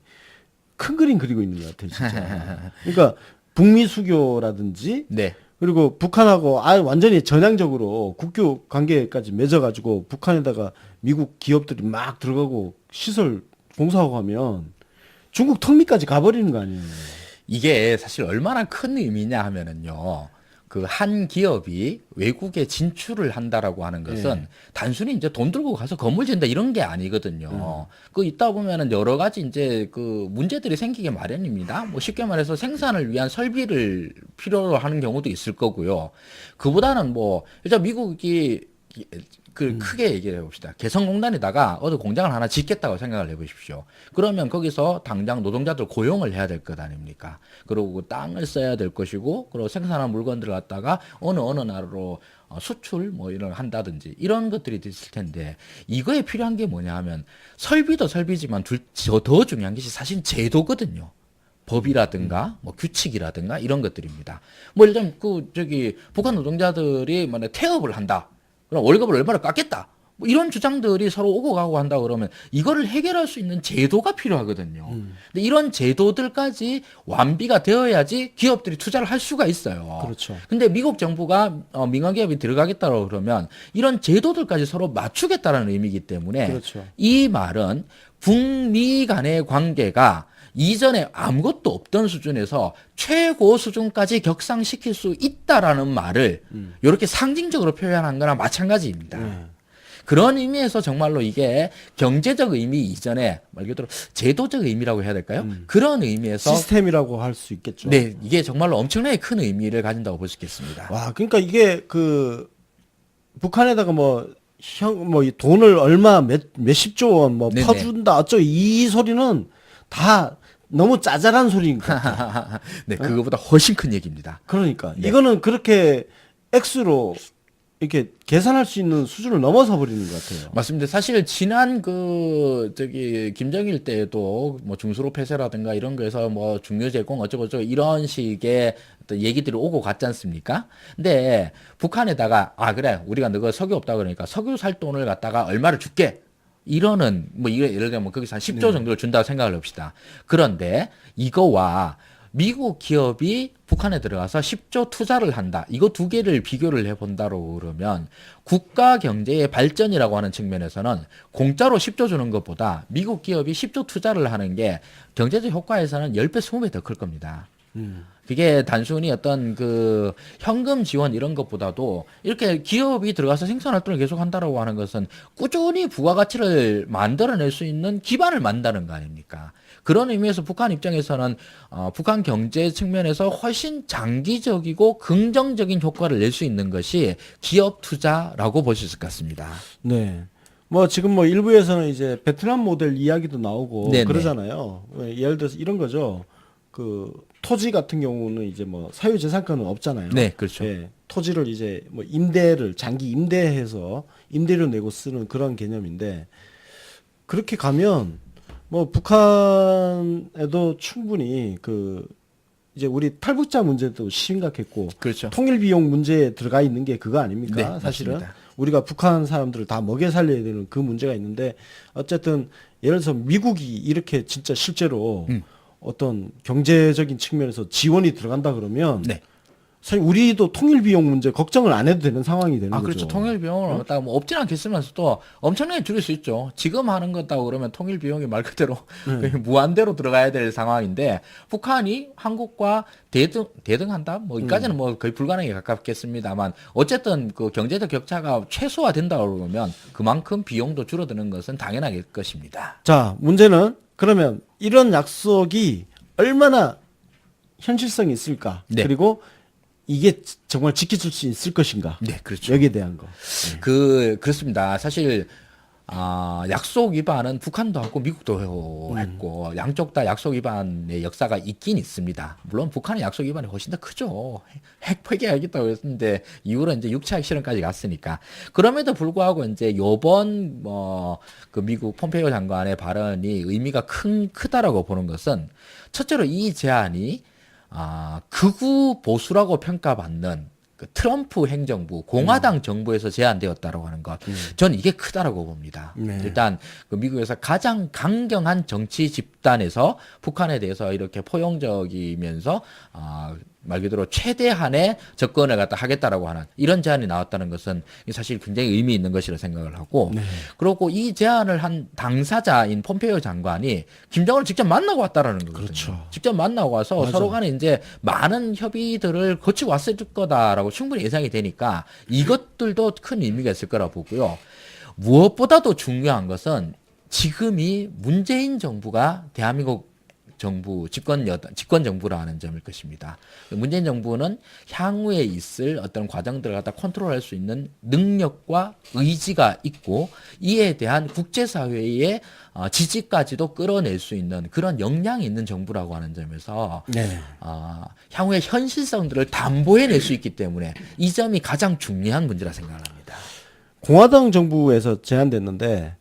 큰 그림 그리고 있는 것 같아요, 진짜. 그러니까 북미 수교라든지 네. 그리고 북한하고 아예 완전히 전향적으로 국교 관계까지 맺어가지고 북한에다가 미국 기업들이 막 들어가고 시설 공사하고 하면 중국 턱밑까지 가버리는 거 아니에요. 이게 사실 얼마나 큰 의미냐 하면은요. 한 기업이 외국에 진출을 한다라고 하는 것은 단순히 이제 돈 들고 가서 건물 짓는다 이런 게 아니거든요. 있다 보면은 여러 가지 이제 문제들이 생기게 마련입니다. 뭐 쉽게 말해서 생산을 위한 설비를 필요로 하는 경우도 있을 거고요. 그보다는 뭐 일단 미국이 크게 얘기를 해봅시다. 개성공단에다가 어디 공장을 하나 짓겠다고 생각을 해보십시오. 그러면 거기서 당장 노동자들 고용을 해야 될 것 아닙니까? 그리고 땅을 써야 될 것이고, 그리고 생산한 물건들을 갖다가 어느 나라로 수출 뭐 이런 한다든지 이런 것들이 있을 텐데 이거에 필요한 게 뭐냐 하면 설비도 설비지만 더 중요한 것이 사실 제도거든요. 법이라든가 뭐 규칙이라든가 이런 것들입니다. 뭐 예를 들면 북한 노동자들이 만약 태업을 한다. 그럼 월급을 얼마나 깎겠다. 뭐 이런 주장들이 서로 오고 가고 한다 그러면 이거를 해결할 수 있는 제도가 필요하거든요. 근데 이런 제도들까지 완비가 되어야지 기업들이 투자를 할 수가 있어요. 그렇죠. 근데 미국 정부가 민간 기업이 들어가겠다고 그러면 이런 제도들까지 서로 맞추겠다라는 의미이기 때문에 그렇죠. 이 말은 북미 간의 관계가 이전에 아무것도 없던 수준에서 최고 수준까지 격상시킬 수 있다라는 말을 이렇게 상징적으로 표현한 거랑 마찬가지입니다. 그런 의미에서 정말로 이게 경제적 의미 이전에 말 그대로 제도적 의미라고 해야 될까요? 그런 의미에서 시스템이라고 할 수 있겠죠. 네, 이게 정말로 엄청나게 큰 의미를 가진다고 볼 수 있겠습니다. 와, 그러니까 이게 그 북한에다가 이 돈을 얼마 몇십조 원 뭐 네네. 퍼준다 어쩌고 이 소리는 다 너무 짜잘한 소리인 것 같아요. 네, 그거보다 훨씬 큰 얘기입니다. 그러니까 네. 이거는 그렇게 액수로 이렇게 계산할 수 있는 수준을 넘어서 버리는 것 같아요. 맞습니다. 사실 지난 김정일 때에도 뭐 중수로 폐쇄라든가 이런 거에서 뭐 중요 제공 어쩌고저쩌고 이런 식의 어떤 얘기들이 오고 갔지 않습니까? 근데 북한에다가 그래 우리가 너가 석유 없다 그러니까 석유 살 돈을 갖다가 얼마를 줄게. 이러는 뭐 예를 들면 거기서 한 10조 정도를 준다고 생각을 합시다. 그런데 이거와 미국 기업이 북한에 들어가서 10조 투자를 한다. 이거 두 개를 비교를 해본다고 그러면 국가 경제의 발전이라고 하는 측면에서는 공짜로 10조 주는 것보다 미국 기업이 10조 투자를 하는 게 경제적 효과에서는 10배, 20배 더 클 겁니다. 그게 단순히 어떤 현금 지원 이런 것보다도 이렇게 기업이 들어가서 생산 활동을 계속 한다라고 하는 것은 꾸준히 부가가치를 만들어낼 수 있는 기반을 만드는 거 아닙니까? 그런 의미에서 북한 입장에서는 북한 경제 측면에서 훨씬 장기적이고 긍정적인 효과를 낼 수 있는 것이 기업 투자라고 볼 수 있을 것 같습니다. 네. 뭐 지금 뭐 일부에서는 이제 베트남 모델 이야기도 나오고 네네. 그러잖아요. 예를 들어서 이런 거죠. 그 토지 같은 경우는 이제 뭐 사유재산권은 없잖아요. 네, 그렇죠. 예, 토지를 이제 뭐 장기 임대해서 임대료 내고 쓰는 그런 개념인데 그렇게 가면 뭐 북한에도 충분히 이제 우리 탈북자 문제도 심각했고 그렇죠. 통일 비용 문제에 들어가 있는 게 그거 아닙니까? 네, 사실은 맞습니다. 우리가 북한 사람들을 다 먹여 살려야 되는 그 문제가 있는데 어쨌든 예를 들어서 미국이 이렇게 진짜 실제로 어떤 경제적인 측면에서 지원이 들어간다 그러면 네. 사실 우리도 통일 비용 문제 걱정을 안 해도 되는 상황이 되는 거죠. 그렇죠. 통일 비용을 갖다가 뭐 없진 않겠으면서도 엄청나게 줄일 수 있죠. 지금 하는 것다고 그러면 통일 비용이 말 그대로 거의 무한대로 들어가야 될 상황인데 북한이 한국과 대등한다? 뭐 이까지는 뭐 거의 불가능에 가깝겠습니다만 어쨌든 그 경제적 격차가 최소화된다고 그러면 그만큼 비용도 줄어드는 것은 당연할 것입니다. 자, 문제는 그러면 이런 약속이 얼마나 현실성이 있을까? 네. 그리고 이게 정말 지켜줄 수 있을 것인가? 네, 그렇죠. 여기에 대한 거. 그렇습니다. 사실 약속 위반은 북한도 하고 미국도 했고 양쪽 다 약속 위반의 역사가 있긴 있습니다. 물론 북한의 약속 위반이 훨씬 더 크죠. 핵 폐기하겠다고 했는데 이후로 이제 6차 핵실험까지 갔으니까. 그럼에도 불구하고 이제 요번 그 미국 폼페이오 장관의 발언이 의미가 크다라고 보는 것은 첫째로 이 제안이 극우 보수라고 평가받는 그 트럼프 행정부, 공화당 정부에서 제안되었다라고 하는 것, 저는 이게 크다라고 봅니다. 네. 일단 그 미국에서 가장 강경한 정치 집단에서 북한에 대해서 이렇게 포용적이면서 말 그대로 최대한의 접근을 갖다 하겠다라고 하는 이런 제안이 나왔다는 것은 사실 굉장히 의미 있는 것이라 생각을 하고 그리고 이 제안을 한 당사자인 폼페이오 장관이 김정은을 직접 만나고 왔다라는 거거든요. 그렇죠. 직접 만나고 와서 맞아. 서로 간에 이제 많은 협의들을 거치고 왔을 거다라고 충분히 예상이 되니까 이것들도 큰 의미가 있을 거라 보고요. 무엇보다도 중요한 것은 지금이 문재인 정부가 대한민국 정부 집권 정부라는 점일 것입니다. 문재인 정부는 향후에 있을 어떤 과정들을 갖다 컨트롤할 수 있는 능력과 의지가 있고 이에 대한 국제사회의 지지까지도 끌어낼 수 있는 그런 역량이 있는 정부라고 하는 점에서 네. 향후의 현실성들을 담보해낼 수 있기 때문에 이 점이 가장 중요한 문제라 생각합니다. 공화당 정부에서 제안됐는데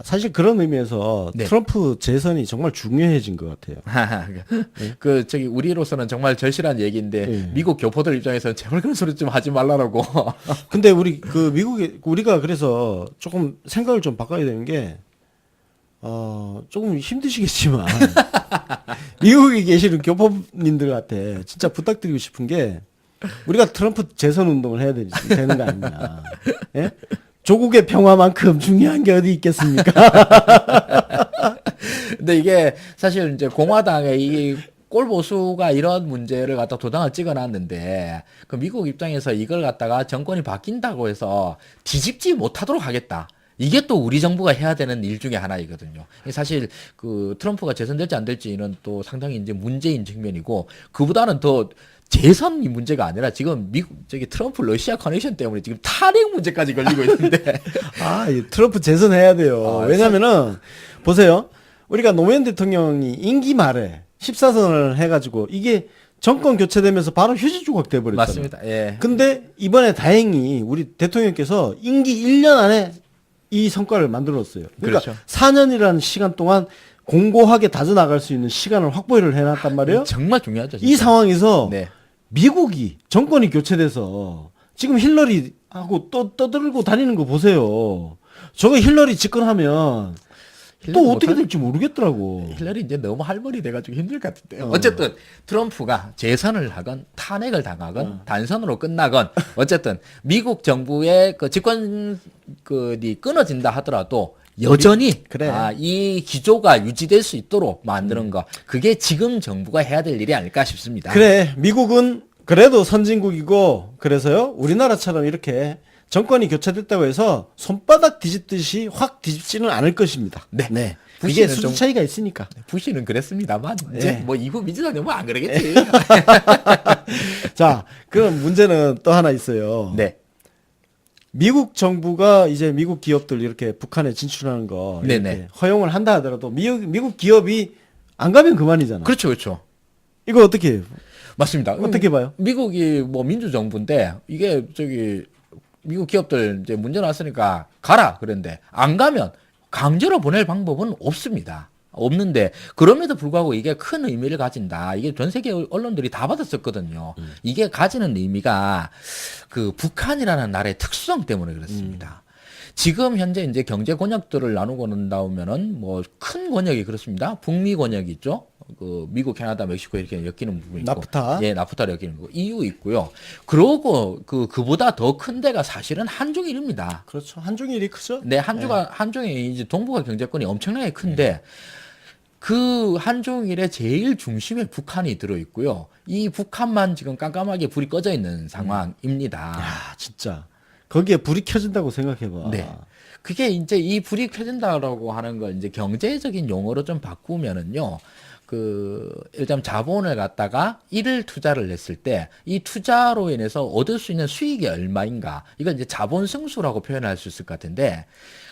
사실 그런 의미에서 네. 트럼프 재선이 정말 중요해진 것 같아요. 그 저기 우리로서는 정말 절실한 얘기인데 네. 미국 교포들 입장에서는 제발 그런 소리 좀 하지 말라라고. 근데 우리가 그래서 조금 생각을 좀 바꿔야 되는 게 조금 힘드시겠지만 미국에 계시는 교포님들한테 진짜 부탁드리고 싶은 게 우리가 트럼프 재선 운동을 해야 되는 거 아니냐. 예? 조국의 평화만큼 중요한 게 어디 있겠습니까? 근데 이게 사실 이제 공화당의 이 꼴보수가 이런 문제를 갖다 도장을 찍어놨는데 그 미국 입장에서 이걸 갖다가 정권이 바뀐다고 해서 뒤집지 못하도록 하겠다. 이게 또 우리 정부가 해야 되는 일 중에 하나이거든요. 사실 그 트럼프가 재선될지 안 될지는 또 상당히 이제 문제인 측면이고 그보다는 더 재선이 문제가 아니라 지금 미국 저기 트럼프 러시아 커넥션 때문에 지금 탄핵 문제까지 걸리고 있는데 이 트럼프 재선해야 돼요. 왜냐면은 보세요. 우리가 노무현 대통령이 임기 말에 14선을 해가지고 이게 정권 교체되면서 바로 휴지 조각 돼버렸잖아요. 맞습니다. 예. 근데 이번에 다행히 우리 대통령께서 임기 1년 안에 이 성과를 만들었어요. 그러니까 그렇죠. 4년이라는 시간 동안 공고하게 다져나갈 수 있는 시간을 확보를 해놨단 말이에요. 정말 중요하죠. 진짜. 이 상황에서 네. 미국이 정권이 교체돼서 지금 힐러리하고 또 떠들고 다니는 거 보세요. 저거 힐러리 집권하면 또 어떻게 될지 모르겠더라고. 힐러리 이제 너무 할머니 돼가지고 힘들 것 같은데요. 어쨌든 트럼프가 재선을 하건 탄핵을 당하건 단선으로 끝나건 어쨌든 미국 정부의 그 집권 그이 끊어진다 하더라도 여전히 그래. 이 기조가 유지될 수 있도록 만드는 거 그게 지금 정부가 해야 될 일이 아닐까 싶습니다. 그래, 미국은 그래도 선진국이고 그래서요 우리나라처럼 이렇게 정권이 교체됐다고 해서 손바닥 뒤집듯이 확 뒤집지는 않을 것입니다. 네. 이게 부시는 수준 좀- 차이가 있으니까. 부시는 그랬습니다만 이제 네. 뭐 이후 민주당이 뭐안 그러겠지. 자, 그럼 문제는 또 하나 있어요. 네. 미국 정부가 이제 미국 기업들 이렇게 북한에 진출하는 거 이렇게 네네. 허용을 한다 하더라도 미국 기업이 안 가면 그만이잖아. 그렇죠, 그렇죠. 이거 어떻게 해요? 맞습니다. 어떻게 봐요? 미국이 뭐 민주정부인데 이게 저기 미국 기업들 이제 문제 났으니까 가라 그런데 안 가면 강제로 보낼 방법은 없습니다. 없는데 그럼에도 불구하고 이게 큰 의미를 가진다. 이게 전 세계 언론들이 다 받았었거든요. 이게 가지는 의미가 그 북한이라는 나라의 특수성 때문에 그렇습니다. 지금 현재 이제 경제 권역들을 나누고 난다면은 뭐 큰 권역이 그렇습니다. 북미 권역이 있죠. 그 미국, 캐나다, 멕시코 이렇게 엮이는 부분이 있고, 나프타. 예, 나프타를 엮이는 거, EU 있고요. 그러고 그보다 더 큰 데가 사실은 한중일입니다. 그렇죠. 한중일이 크죠? 네, 한중에 이제 동북아 경제권이 엄청나게 큰데 그 한중일의 제일 중심에 북한이 들어 있고요. 이 북한만 지금 깜깜하게 불이 꺼져 있는 상황입니다. 야, 진짜. 거기에 불이 켜진다고 생각해봐. 네. 그게 이제 이 불이 켜진다라고 하는 걸 이제 경제적인 용어로 좀 바꾸면은요. 일단 자본을 갖다가 이를 투자를 했을 때 이 투자로 인해서 얻을 수 있는 수익이 얼마인가. 이건 이제 자본 승수라고 표현할 수 있을 것 같은데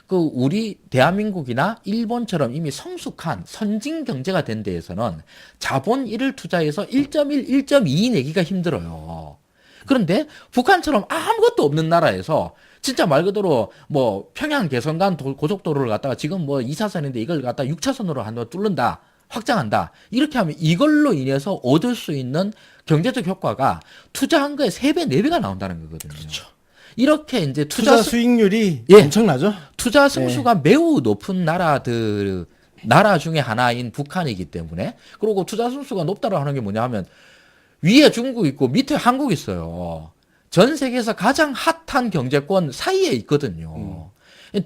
우리 대한민국이나 일본처럼 이미 성숙한 선진 경제가 된 데에서는 자본 1을 투자해서 1.1, 1.2 내기가 힘들어요. 그런데 북한처럼 아무것도 없는 나라에서 진짜 말 그대로 뭐 평양 개성간 고속도로를 갖다가 지금 뭐 2차선인데 이걸 갖다가 6차선으로 한번 뚫는다. 확장한다. 이렇게 하면 이걸로 인해서 얻을 수 있는 경제적 효과가 투자한 거에 3배, 4배가 나온다는 거거든요. 그렇죠. 이렇게 이제 투자 수익률이 예. 엄청나죠? 투자 승수가 매우 높은 나라 중에 하나인 북한이기 때문에 그리고 투자 승수가 높다고 하는 게 뭐냐 하면 위에 중국 있고 밑에 한국 있어요. 전 세계에서 가장 핫한 경제권 사이에 있거든요.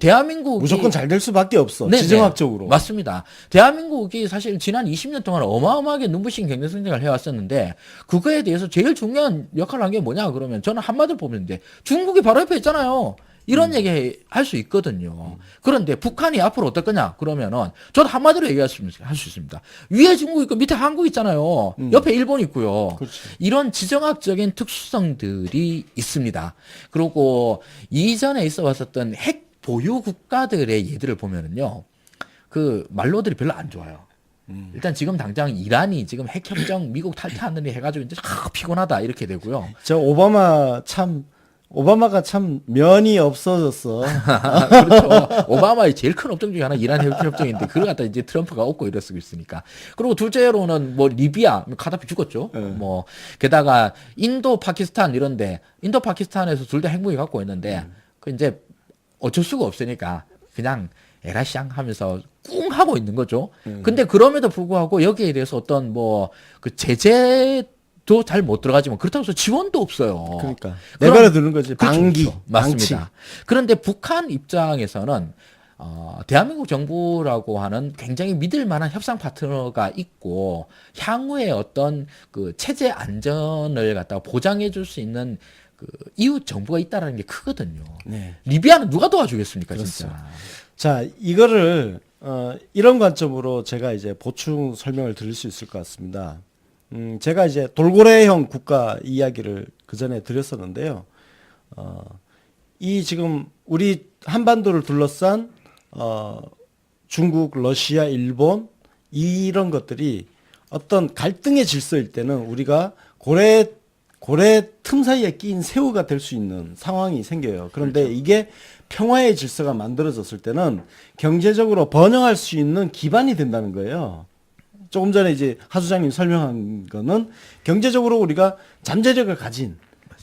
대한민국이 무조건 잘 될 수밖에 없어. 네네. 지정학적으로. 맞습니다. 대한민국이 사실 지난 20년 동안 어마어마하게 눈부신 경제 성장을 해왔었는데 그거에 대해서 제일 중요한 역할을 한 게 뭐냐 그러면 저는 한마디로 보는데 중국이 바로 옆에 있잖아요. 이런 얘기 할 수 있거든요. 그런데 북한이 앞으로 어떨 거냐 그러면은 저도 한마디로 얘기할 수 있습니다. 위에 중국 있고 밑에 한국 있잖아요. 옆에 일본 있고요. 그렇지. 이런 지정학적인 특수성들이 있습니다. 그리고 이전에 있어 왔었던 핵 보유 국가들의 예들을 보면은요, 그 말로들이 별로 안 좋아요. 일단 지금 당장 이란이 지금 핵협정 미국 탈퇴하느니 해가지고 이제 피곤하다 이렇게 되고요. 저 오바마 참 오바마가 참 면이 없어졌어. 그렇죠. 오바마의 제일 큰 업종 중에 하나 이란 해협 협정인데 그걸 갖다 이제 트럼프가 얻고 이랬고 있으니까. 그리고 둘째로는 뭐 리비아 카다피 죽었죠. 뭐 게다가 인도 파키스탄 이런데 인도 파키스탄에서 둘 다 핵무기 갖고 있는데 그 이제 어쩔 수가 없으니까 그냥 에라샹 하면서 꿍 하고 있는 거죠. 근데 그럼에도 불구하고 여기에 대해서 어떤 뭐 그 제재도 잘 못 들어가지만 그렇다고 해서 지원도 없어요. 그러니까 내버려 두는 거지. 그렇죠, 방기. 그렇죠. 맞습니다. 방치. 그런데 북한 입장에서는 대한민국 정부라고 하는 굉장히 믿을 만한 협상 파트너가 있고 향후에 어떤 그 체제 안전을 갖다가 보장해 줄 수 있는 그 이웃 정부가 있다라는 게 크거든요. 네. 리비아는 누가 도와주겠습니까, 진짜. 자, 이거를 이런 관점으로 제가 이제 보충 설명을 드릴 수 있을 것 같습니다. 제가 이제 돌고래형 국가 이야기를 그 전에 드렸었는데요. 이 지금 우리 한반도를 둘러싼 중국, 러시아, 일본 이런 것들이 어떤 갈등의 질서일 때는 우리가 고래 틈 사이에 끼인 새우가 될 수 있는 상황이 생겨요. 그런데 이게 평화의 질서가 만들어졌을 때는 경제적으로 번영할 수 있는 기반이 된다는 거예요. 조금 전에 이제 하 소장님 설명한 거는 경제적으로 우리가 잠재력을 가진,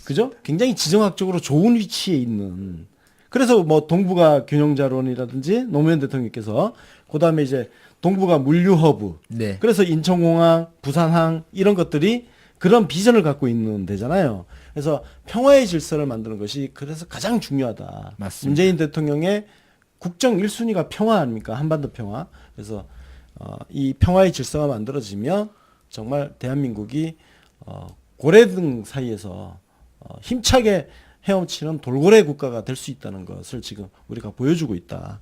그죠? 굉장히 지정학적으로 좋은 위치에 있는. 그래서 뭐 동북아 균형자론이라든지 노무현 대통령께서 그다음에 이제 동북아 물류 허브. 네. 그래서 인천공항, 부산항 이런 것들이 그런 비전을 갖고 있는 데잖아요. 그래서 평화의 질서를 만드는 것이 그래서 가장 중요하다. 맞습니다. 문재인 대통령의 국정 1순위가 평화 아닙니까? 한반도 평화. 그래서 이 평화의 질서가 만들어지면 정말 대한민국이 고래등 사이에서 힘차게 헤엄치는 돌고래 국가가 될 수 있다는 것을 지금 우리가 보여주고 있다.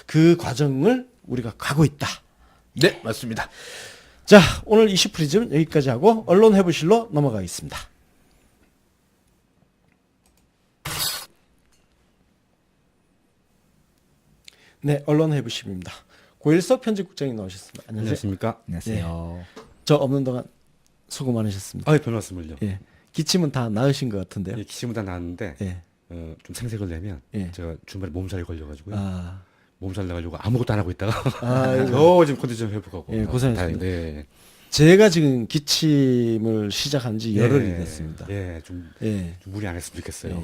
그 과정을 우리가 가고 있다. 네, 맞습니다. 자, 오늘 이슈 프리즘 여기까지 하고 언론 해부실로 넘어가겠습니다. 네, 언론 해부실입니다. 고일석 편집국장님 나오셨습니다. 안녕하세요. 안녕하십니까? 안녕하세요. 저 없는 동안 수고 많으셨습니다. 아, 별 말씀을요. 예, 기침은 다 나으신 것 같은데요. 예, 기침은 다 나왔는데 예, 좀 생색을 내면 예. 제가 주말에 몸살이 걸려가지고요. 아, 몸살 나가지고 아무것도 안 하고 있다가 아이고. 겨우 지금 컨디션 회복하고. 예, 고생하셨습니다. 네. 제가 지금 기침을 시작한 지 열흘이 됐습니다. 예, 좀 예, 무리 안 했으면 좋겠어요.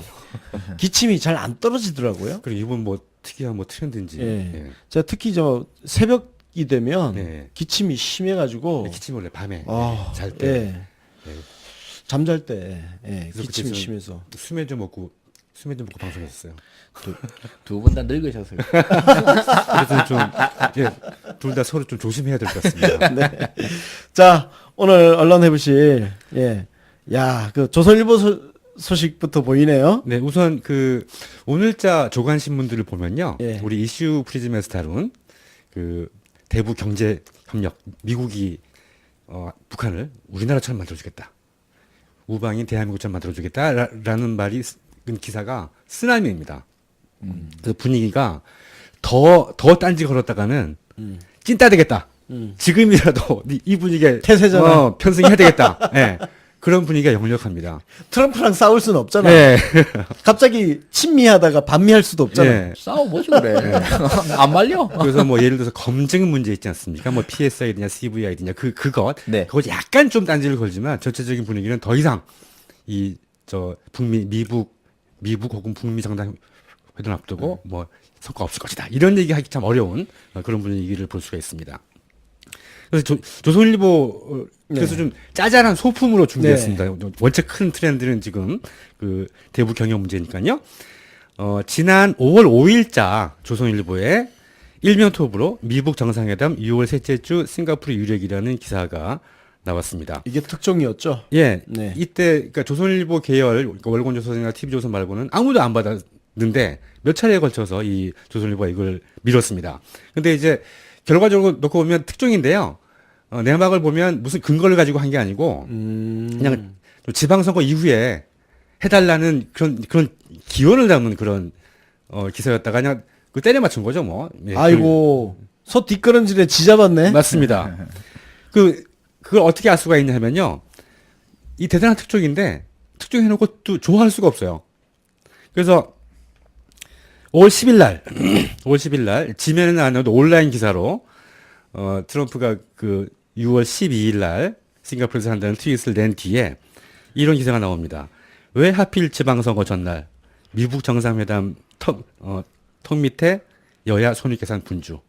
기침이 잘 안 떨어지더라고요. 그리고 이번 뭐 특이한 뭐 트렌드인지. 예. 예. 제가 특히 저 새벽이 되면 네. 기침이 심해가지고 기침이 원래 밤에 아, 잘 때. 예. 예. 잠잘 때 그래서 기침이 그때 심해서 수면 좀 먹고 방송했어요. 두 분 다 늙으셔서요. 그래서 좀 둘 다 서로 좀 조심해야 될 것 같습니다. 자, 오늘 언론 해보실 그 조선일보 소식부터 보이네요. 네, 우선 그 오늘자 조간 신문들을 보면요, 예. 우리 이슈 프리즘에서 다룬 그 대북 경제 협력, 미국이 북한을 우리나라처럼 만들어주겠다, 우방인 대한민국처럼 만들어주겠다라는 말이 기사가 쓰나미입니다. 그 분위기가 더 딴지 걸었다가는 찐따 되겠다. 지금이라도 이 분위기에 태세잖아. 편승해야 되겠다. 네, 그런 분위기가 역력합니다. 트럼프랑 싸울 수는 없잖아. 네. 갑자기 친미하다가 반미할 수도 없잖아. 네. 싸워보지 그래. 안 말려. 그래서 뭐 예를 들어서 검증 문제 있지 않습니까? 뭐 PSID냐 CVID냐 그것 네. 그것 약간 좀 딴지를 걸지만 전체적인 분위기는 더 이상 미국 혹은 북미 정상회담 앞두고 뭐 성과 없을 것이다, 이런 얘기하기 참 어려운 그런 분위기를 볼 수가 있습니다. 그래서 조선일보 그래서 좀 짜잘한 소품으로 준비했습니다. 원체 큰 트렌드는 지금 그 대북 경협 문제니까요. 지난 5월 5일자 조선일보에 일면 톱으로 미북 정상회담 6월 셋째 주 싱가포르 유력이라는 기사가 나왔습니다. 이게 특종이었죠. 예, 네. 이때 그러니까 조선일보 계열, 그러니까 월권조선이나 TV조선 말고는 아무도 안 받았는데 몇 차례에 걸쳐서 이 조선일보가 이걸 밀었습니다. 근데 이제 결과적으로 놓고 보면 특종인데요. 내막을 보면 무슨 근거를 가지고 한 게 아니고 그냥 지방선거 이후에 해달라는 그런 기원을 담은 그런 기사였다가 그냥 그 때려 맞춘 거죠, 뭐. 예, 아이고, 소 뒷걸음질에 지잡았네. 맞습니다. 그걸 어떻게 알 수가 있냐 하면요, 이 대단한 특종인데 특종해놓고 또 좋아할 수가 없어요. 그래서 5월 10일 날, 5월 10일 날 지면에는 안 나와도 온라인 기사로 트럼프가 그 6월 12일 날 싱가포르에서 한다는 트윗을 낸 뒤에 이런 기사가 나옵니다. 왜 하필 지방선거 전날 미국 정상회담 턱 밑에 여야 손익계산 분주.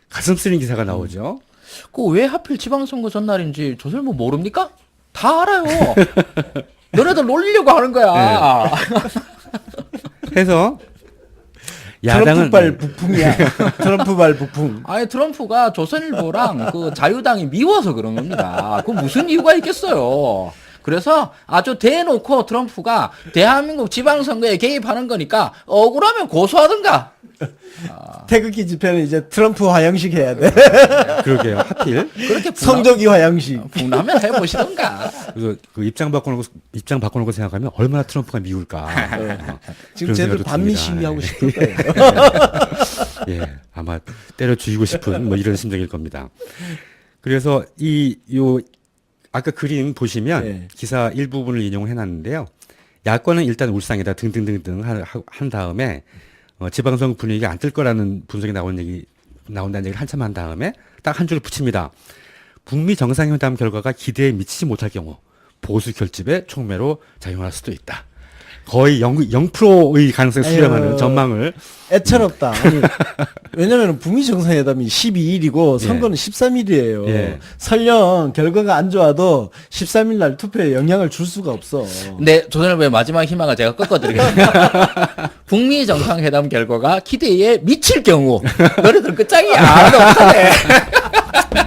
가슴 쓰린 기사가 나오죠. 그 왜 하필 지방선거 전날인지 조선일보 모릅니까? 다 알아요. 너네들 놀리려고 하는 거야. 해서 트럼프 야당은 발 북풍이야. 트럼프 발 북풍. 아니 트럼프가 조선일보랑 그 자유당이 미워서 그런 겁니다. 그 무슨 이유가 있겠어요. 그래서 아주 대놓고 트럼프가 대한민국 지방선거에 개입하는 거니까 억울하면 고소하든가. 태극기 집회는 이제 트럼프 화형식 해야 돼. 그러게요. 하필. 그렇게 성조기 화형식. 분하면 해보시던가. 그래서 그 입장 바꿔놓고 생각하면 얼마나 트럼프가 미울까. 지금 그런 쟤들 생각도 반미 듭니다. 시위하고 네. 싶을 거예요. 예, 아마 때려 죽이고 싶은 뭐 이런 심정일 겁니다. 그래서 아까 그림 보시면 네. 기사 일부분을 인용해 놨는데요. 야권은 일단 울상이다 등등등등 한 다음에 지방선거 분위기가 안 뜰 거라는 분석이 나온다는 얘기를 한참 한 다음에 딱 한 줄을 붙입니다. 북미 정상회담 결과가 기대에 미치지 못할 경우 보수 결집의 촉매로 작용할 수도 있다. 거의 0%의 가능성을 수렴하는 에휴. 전망을. 애처롭다. 아니, 왜냐면 북미 정상회담이 12일이고 예. 선거는 13일이에요. 예. 설령 결과가 안 좋아도 13일 날 투표에 영향을 줄 수가 없어. 네, 조선일보의 마지막 희망을 제가 꺾어드리겠습니다. 북미 정상회담 결과가 기대에 미칠 경우 너희들 끝장이야. 너 못하네.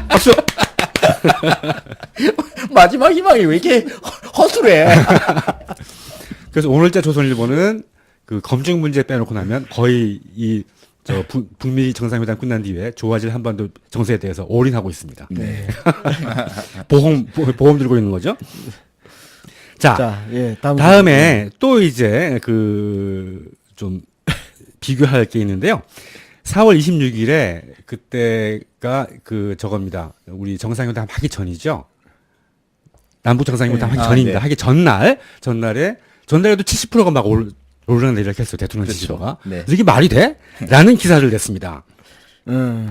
박수! 마지막 희망이 왜 이렇게 허술해? 그래서 오늘자 조선일보는 그 검증 문제 빼놓고 나면 거의 북미 정상회담 끝난 뒤에 좋아질 한반도 정세에 대해서 올인하고 있습니다. 네. 보험 들고 있는 거죠. 자, 자, 예, 다음에 또 이제 좀 비교할 게 있는데요. 4월 26일에 그때가 저겁니다. 우리 정상회담 하기 전이죠. 남북 정상회담 하기 전입니다. 네. 하기 전날에도 70%가 막 오르락내리락 했어요. 대통령 그렇죠. 지지도가. 네. 그래서 이게 말이 돼? 라는 기사를 냈습니다.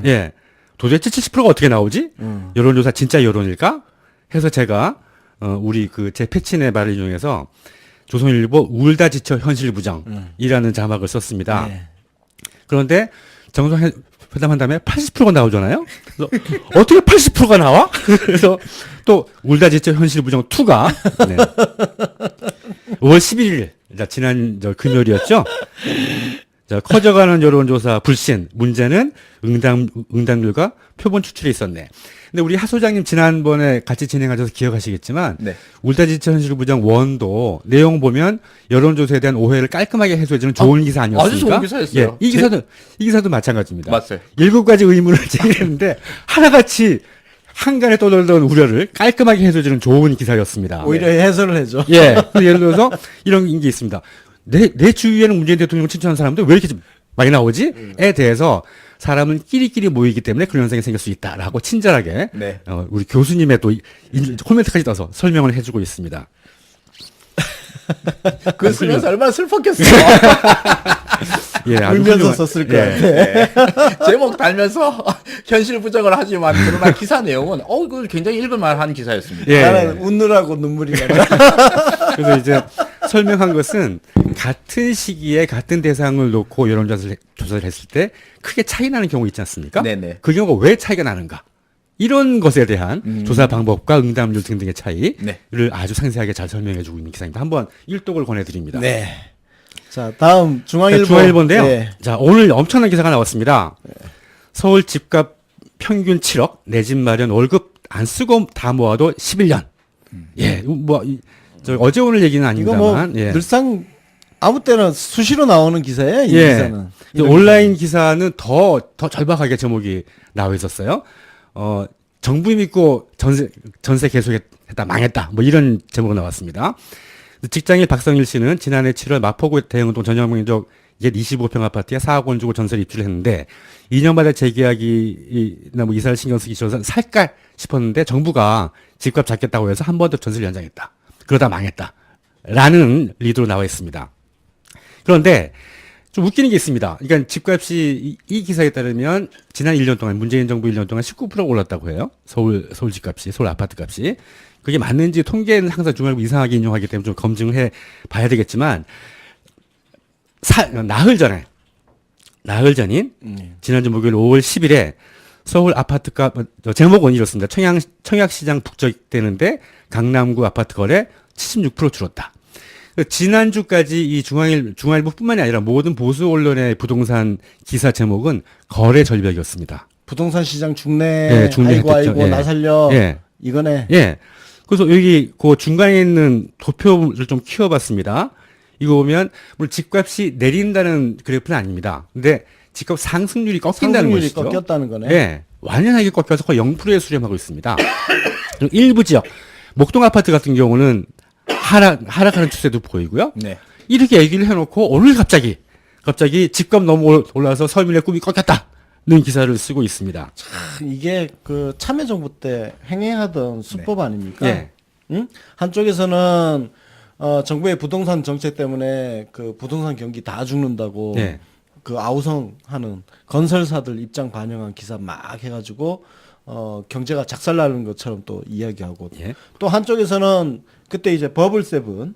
예. 도대체 70%가 어떻게 나오지? 여론조사 진짜 여론일까? 해서 제가 제 패친의 말을 이용해서 조선일보 울다 지쳐 현실 부정이라는 자막을 썼습니다. 네. 그런데 정상회담한 다음에 80%가 나오잖아요. 그래서 어떻게 80%가 나와? 그래서 또 울다 지쳐 현실 부정 2가 5월 11일 지난 금요일이었죠. 자, 커져가는 여론조사 불신 문제는 응답률과 표본 추출이 있었네. 근데 우리 하 소장님 지난번에 같이 진행하셔서 기억하시겠지만 네. 울다 지쳐 현실 부정 1도 내용 보면 여론조사에 대한 오해를 깔끔하게 해소해주는 좋은 기사 아니었습니까? 아주 좋은 기사였어요. 예, 이 기사도 마찬가지입니다. 맞아요. 7가지 의문을 제기했는데 하나같이 한간에 떠돌던 우려를 깔끔하게 해소해주는 좋은 기사였습니다. 오히려 해설을 해줘. 예. 예를 들어서 이런 게 있습니다. 내 주위에는 문재인 대통령을 칭찬하는 사람들 왜 이렇게 좀 많이 나오지? 에 대해서 사람은 끼리끼리 모이기 때문에 그런 현상이 생길 수 있다라고 친절하게 네. 우리 교수님의 또 코멘트까지 떠서 설명을 해주고 있습니다. 그 쓰면서 얼마나 슬펐겠어. 예, 아주 울면서 훌륭한- 썼을 예. 거야. 네. 제목 달면서 현실 부정을 하지만 그러나 기사 내용은 이거 굉장히 읽을만한 기사였습니다. 예. 나는 웃느라고 눈물이 나. 그래서 이제 설명한 것은 같은 시기에 같은 대상을 놓고 여론조사를 했을 때 크게 차이 나는 경우 있지 않습니까? 네네. 그 경우가 왜 차이가 나는가? 이런 것에 대한 조사 방법과 응답률 등등의 차이를 네. 아주 상세하게 잘 설명해 주고 있는 기사입니다. 한번 일독을 권해드립니다. 네. 자, 다음 중앙일보. 중앙일보인데요. 네. 자, 오늘 엄청난 기사가 나왔습니다. 서울 집값 평균 7억, 내 집 마련 월급 안 쓰고 다 모아도 11년. 예, 어제 오늘 얘기는 이거 뭐 아닙니다만. 예. 늘상 아무 때나 수시로 나오는 기사예요, 이 예. 기사는. 온라인 기사는 더 절박하게 제목이 나와 있었어요. 정부 믿고 전세 계속했다 망했다. 뭐 이런 제목이 나왔습니다. 직장인 박성일 씨는 지난해 7월 마포구 대형동 전용면적 옛 25평 아파트에 4억 원 주고 전세를 입주를 했는데 2년 만에 재계약이나 뭐 이사를 신경 쓰기 싫어서 살까 싶었는데 정부가 집값 잡겠다고 해서 한 번 더 전세를 연장했다. 그러다 망했다. 라는 리드로 나와 있습니다. 그런데 좀 웃기는 게 있습니다. 그러니까 집값이 이 기사에 따르면 지난 1년 동안 문재인 정부 1년 동안 19% 올랐다고 해요. 서울 집값이, 서울 아파트 값이. 그게 맞는지 통계는 항상 중앙일보 이상하게 인용하기 때문에 좀 검증을 해 봐야 되겠지만 나흘 전인 지난주 목요일 5월 10일에 서울 아파트 값 제목은 이렇습니다. 청약시장 북적대는데 강남구 아파트 거래 76% 줄었다. 지난주까지 이 중앙일보뿐만이 아니라 모든 보수 언론의 부동산 기사 제목은 거래 절벽이었습니다. 부동산 시장 중내, 예, 중내 아이고 혜택죠. 예. 나 살려 예. 이거네. 예. 그래서 여기 그 중간에 있는 도표를 좀 키워봤습니다. 이거 보면 물론 집값이 내린다는 그래프는 아닙니다. 근데 집값 상승률이 꺾인다는 상승률이 것이죠. 꺾였다는 거네. 예. 완연하게 꺾여서 거의 0%에 수렴하고 있습니다. 그리고 일부 지역 목동 아파트 같은 경우는 하락하는 추세도 보이고요. 네. 이렇게 얘기를 해놓고 오늘 갑자기 집값 너무 올라서 서민의 꿈이 꺾였다는 기사를 쓰고 있습니다. 이게 그 참여정부 때 행해하던 수법 아닙니까? 예. 응? 한쪽에서는 정부의 부동산 정책 때문에 그 부동산 경기 다 죽는다고 예. 그 아우성하는 건설사들 입장 반영한 기사 막 해가지고 경제가 작살나는 것처럼 또 이야기하고 예. 또 한쪽에서는 그때 이제 버블 세븐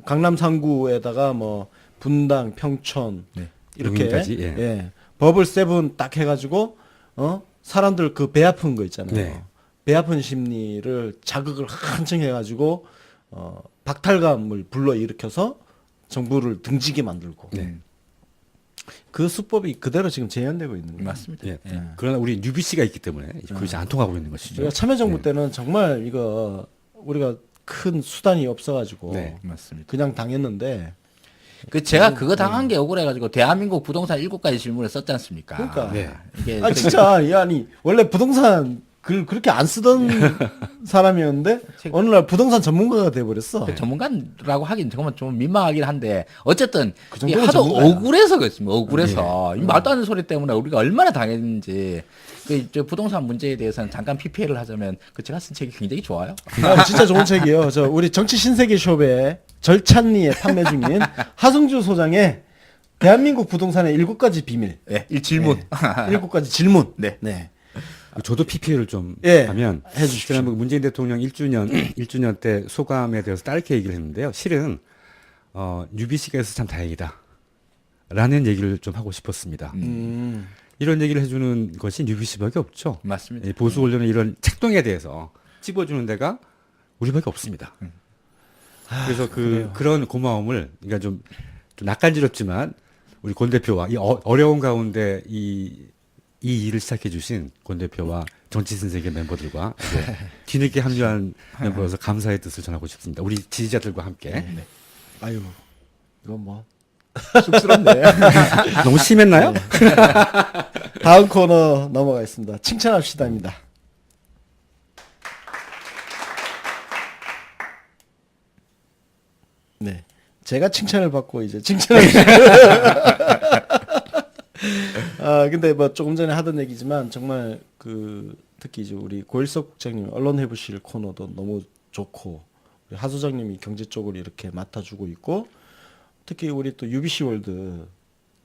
강남 상구에다가 뭐 분당 평촌 네. 이렇게 용인까지, 예. 예. 버블 세븐 딱 해가지고 사람들 그 배 아픈 거 있잖아요. 네. 배 아픈 심리를 자극을 한층 해가지고 박탈감을 불러 일으켜서 정부를 등지게 만들고 네. 그 수법이 그대로 지금 재현되고 있는 거예요. 맞습니다. 예. 그러나 우리 뉴비씨가 있기 때문에 그것이 이제 안 통하고 있는 것이죠. 저희가 참여정부 네. 때는 정말 이거 우리가 큰 수단이 없어가지고 네. 맞습니다. 그냥 당했는데 제가 그거 당한 게 억울해가지고 대한민국 부동산 7가지 질문을 썼지 않습니까? 그러니까. 네. 이게 아 진짜 이 아니 원래 부동산 글 그렇게 안 쓰던 사람이었는데 어느 날 부동산 전문가가 돼버렸어. 전문가라고 하긴 정말 좀 민망하긴 한데 어쨌든 그 이게 정도는 하도 전문가야. 억울해서 그렇습니다. 억울해서 이 말도 안 되는 소리 때문에 우리가 얼마나 당했는지 저 부동산 문제에 대해서는 잠깐 PPL을 하자면 제가 쓴 책이 굉장히 좋아요. 진짜 좋은 책이에요. 저 우리 정치 신세계 숍에 절찬리에 판매 중인 하승주 소장의 대한민국 부동산의 7가지 비밀. 네, 이 질문. 7가지 질문. 네. 네. 저도 PPL을 좀 예, 하면 해주십시오. 지난번 문재인 대통령 1주년 때 소감에 대해서 짧게 얘기를 했는데요. 실은 뉴비씨가 있어서 참 다행이다. 라는 얘기를 좀 하고 싶었습니다. 이런 얘기를 해주는 것이 뉴비씨밖에 없죠. 맞습니다. 이 보수 언론의 이런 책동에 대해서 찝어주는 데가 우리밖에 없습니다. 그래서 그런 고마움을 그러니까 좀 낯간지럽지만 우리 권 대표와 이 어려운 가운데 이 일을 시작해 주신 권 대표와 정치신세계 멤버들과 이제 뒤늦게 합류한 멤버로서 감사의 뜻을 전하고 싶습니다. 우리 지지자들과 함께. 네. 아유, 이건 뭐 쑥스럽네. 너무 심했나요? 다음 코너 넘어가겠습니다. 칭찬합시다입니다. 네, 제가 칭찬을 받고 이제 칭찬을. 근데 뭐 조금 전에 하던 얘기지만 정말 특히 이제 우리 고일석 국장님 언론해부실 코너도 너무 좋고 우리 하 소장님이 경제 쪽으로 이렇게 맡아주고 있고 특히 우리 또 UBC 월드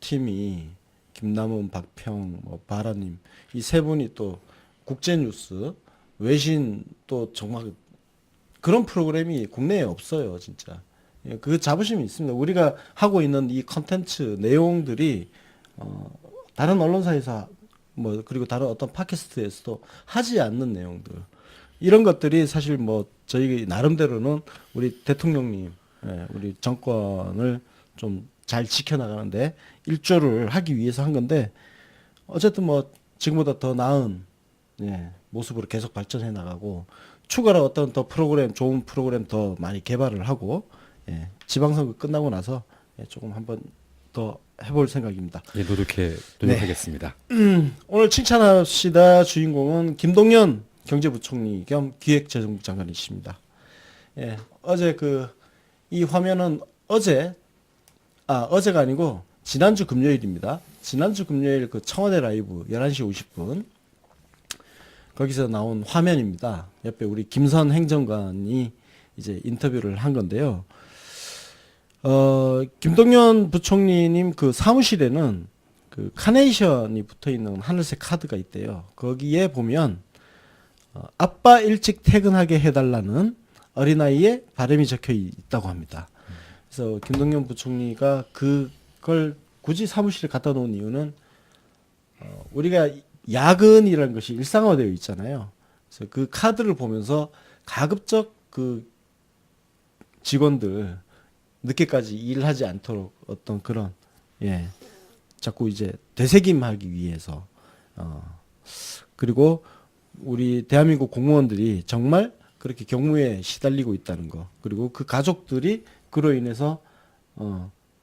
팀이 김남은, 박평, 뭐 바라님 이 세 분이 또 국제뉴스 외신 또 정말 그런 프로그램이 국내에 없어요 진짜. 예, 그 자부심이 있습니다. 우리가 하고 있는 이 컨텐츠 내용들이 다른 언론사에서 뭐 그리고 다른 어떤 팟캐스트에서도 하지 않는 내용들 이런 것들이 사실 뭐 저희 나름대로는 우리 대통령님 우리 정권을 좀 잘 지켜나가는데 일조를 하기 위해서 한 건데 어쨌든 뭐 지금보다 더 나은 모습으로 계속 발전해 나가고 추가로 어떤 더 프로그램 좋은 프로그램 더 많이 개발을 하고 지방선거 끝나고 나서 조금 한번 더 해볼 생각입니다. 예, 노력하겠습니다. 오늘 칭찬합시다 주인공은 김동연 경제부총리 겸 기획재정부 장관이십니다. 예, 어제 이 화면은 어제가 아니고 지난주 금요일입니다. 지난주 금요일 청와대 라이브 11시 50분 거기서 나온 화면입니다. 옆에 우리 김선 행정관이 이제 인터뷰를 한 건데요. 김동연 부총리님 그 사무실에는 그 카네이션이 붙어 있는 하늘색 카드가 있대요. 거기에 보면 아빠 일찍 퇴근하게 해달라는 어린아이의 바람이 적혀 있다고 합니다. 그래서 김동연 부총리가 그걸 굳이 사무실에 갖다 놓은 이유는 우리가 야근이라는 것이 일상화되어 있잖아요. 그래서 그 카드를 보면서 가급적 그 직원들 늦게까지 일하지 않도록 어떤 그런 자꾸 이제 되새김하기 위해서 그리고 우리 대한민국 공무원들이 정말 그렇게 경무에 시달리고 있다는 거, 그리고 그 가족들이 그로 인해서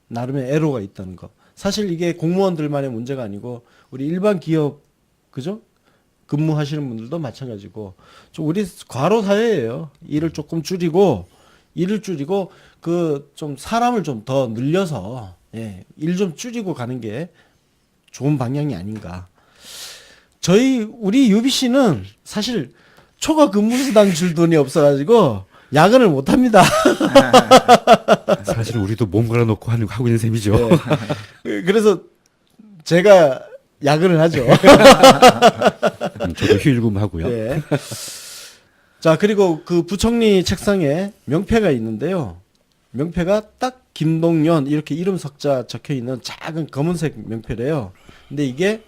나름의 애로가 있다는 거. 사실 이게 공무원들만의 문제가 아니고 우리 일반 기업 그죠? 근무하시는 분들도 마찬가지고 좀 우리 과로 사회예요. 일을 줄이고 그 좀 사람을 좀 더 늘려서 일 좀 줄이고 가는 게 좋은 방향이 아닌가. 우리 UBC는 사실 초과 근무수당 줄 돈이 없어가지고 야근을 못 합니다. 사실 우리도 몸 걸어놓고 하고 있는 셈이죠. 그래서 제가 야근을 하죠. 저도 휴일금 하고요. 네. 자, 그리고 그 부총리 책상에 명패가 있는데요. 명패가 딱 김동연 이렇게 이름 석자 적혀 있는 작은 검은색 명패래요. 근데 이게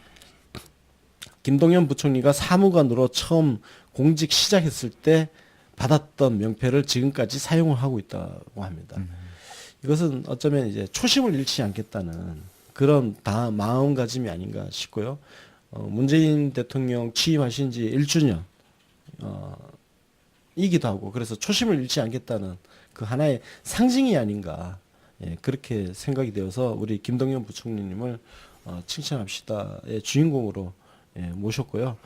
김동연 부총리가 사무관으로 처음 공직 시작했을 때 받았던 명패를 지금까지 사용을 하고 있다고 합니다. 이것은 어쩌면 이제 초심을 잃지 않겠다는 그런 마음가짐이 아닌가 싶고요. 문재인 대통령 취임하신 지 1주년 이기도 하고 그래서 초심을 잃지 않겠다는 그 하나의 상징이 아닌가 그렇게 생각이 되어서 우리 김동연 부총리님을 칭찬합시다의 주인공으로 모셨고요.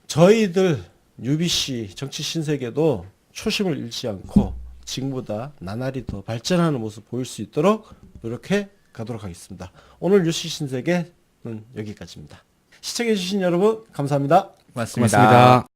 저희들 UBC 정치 신세계도 초심을 잃지 않고 지금보다 나날이 더 발전하는 모습 보일 수 있도록 노력해 가도록 하겠습니다. 오늘 뉴스 신세계는 여기까지입니다. 시청해주신 여러분 감사합니다. 고맙습니다. 고맙습니다.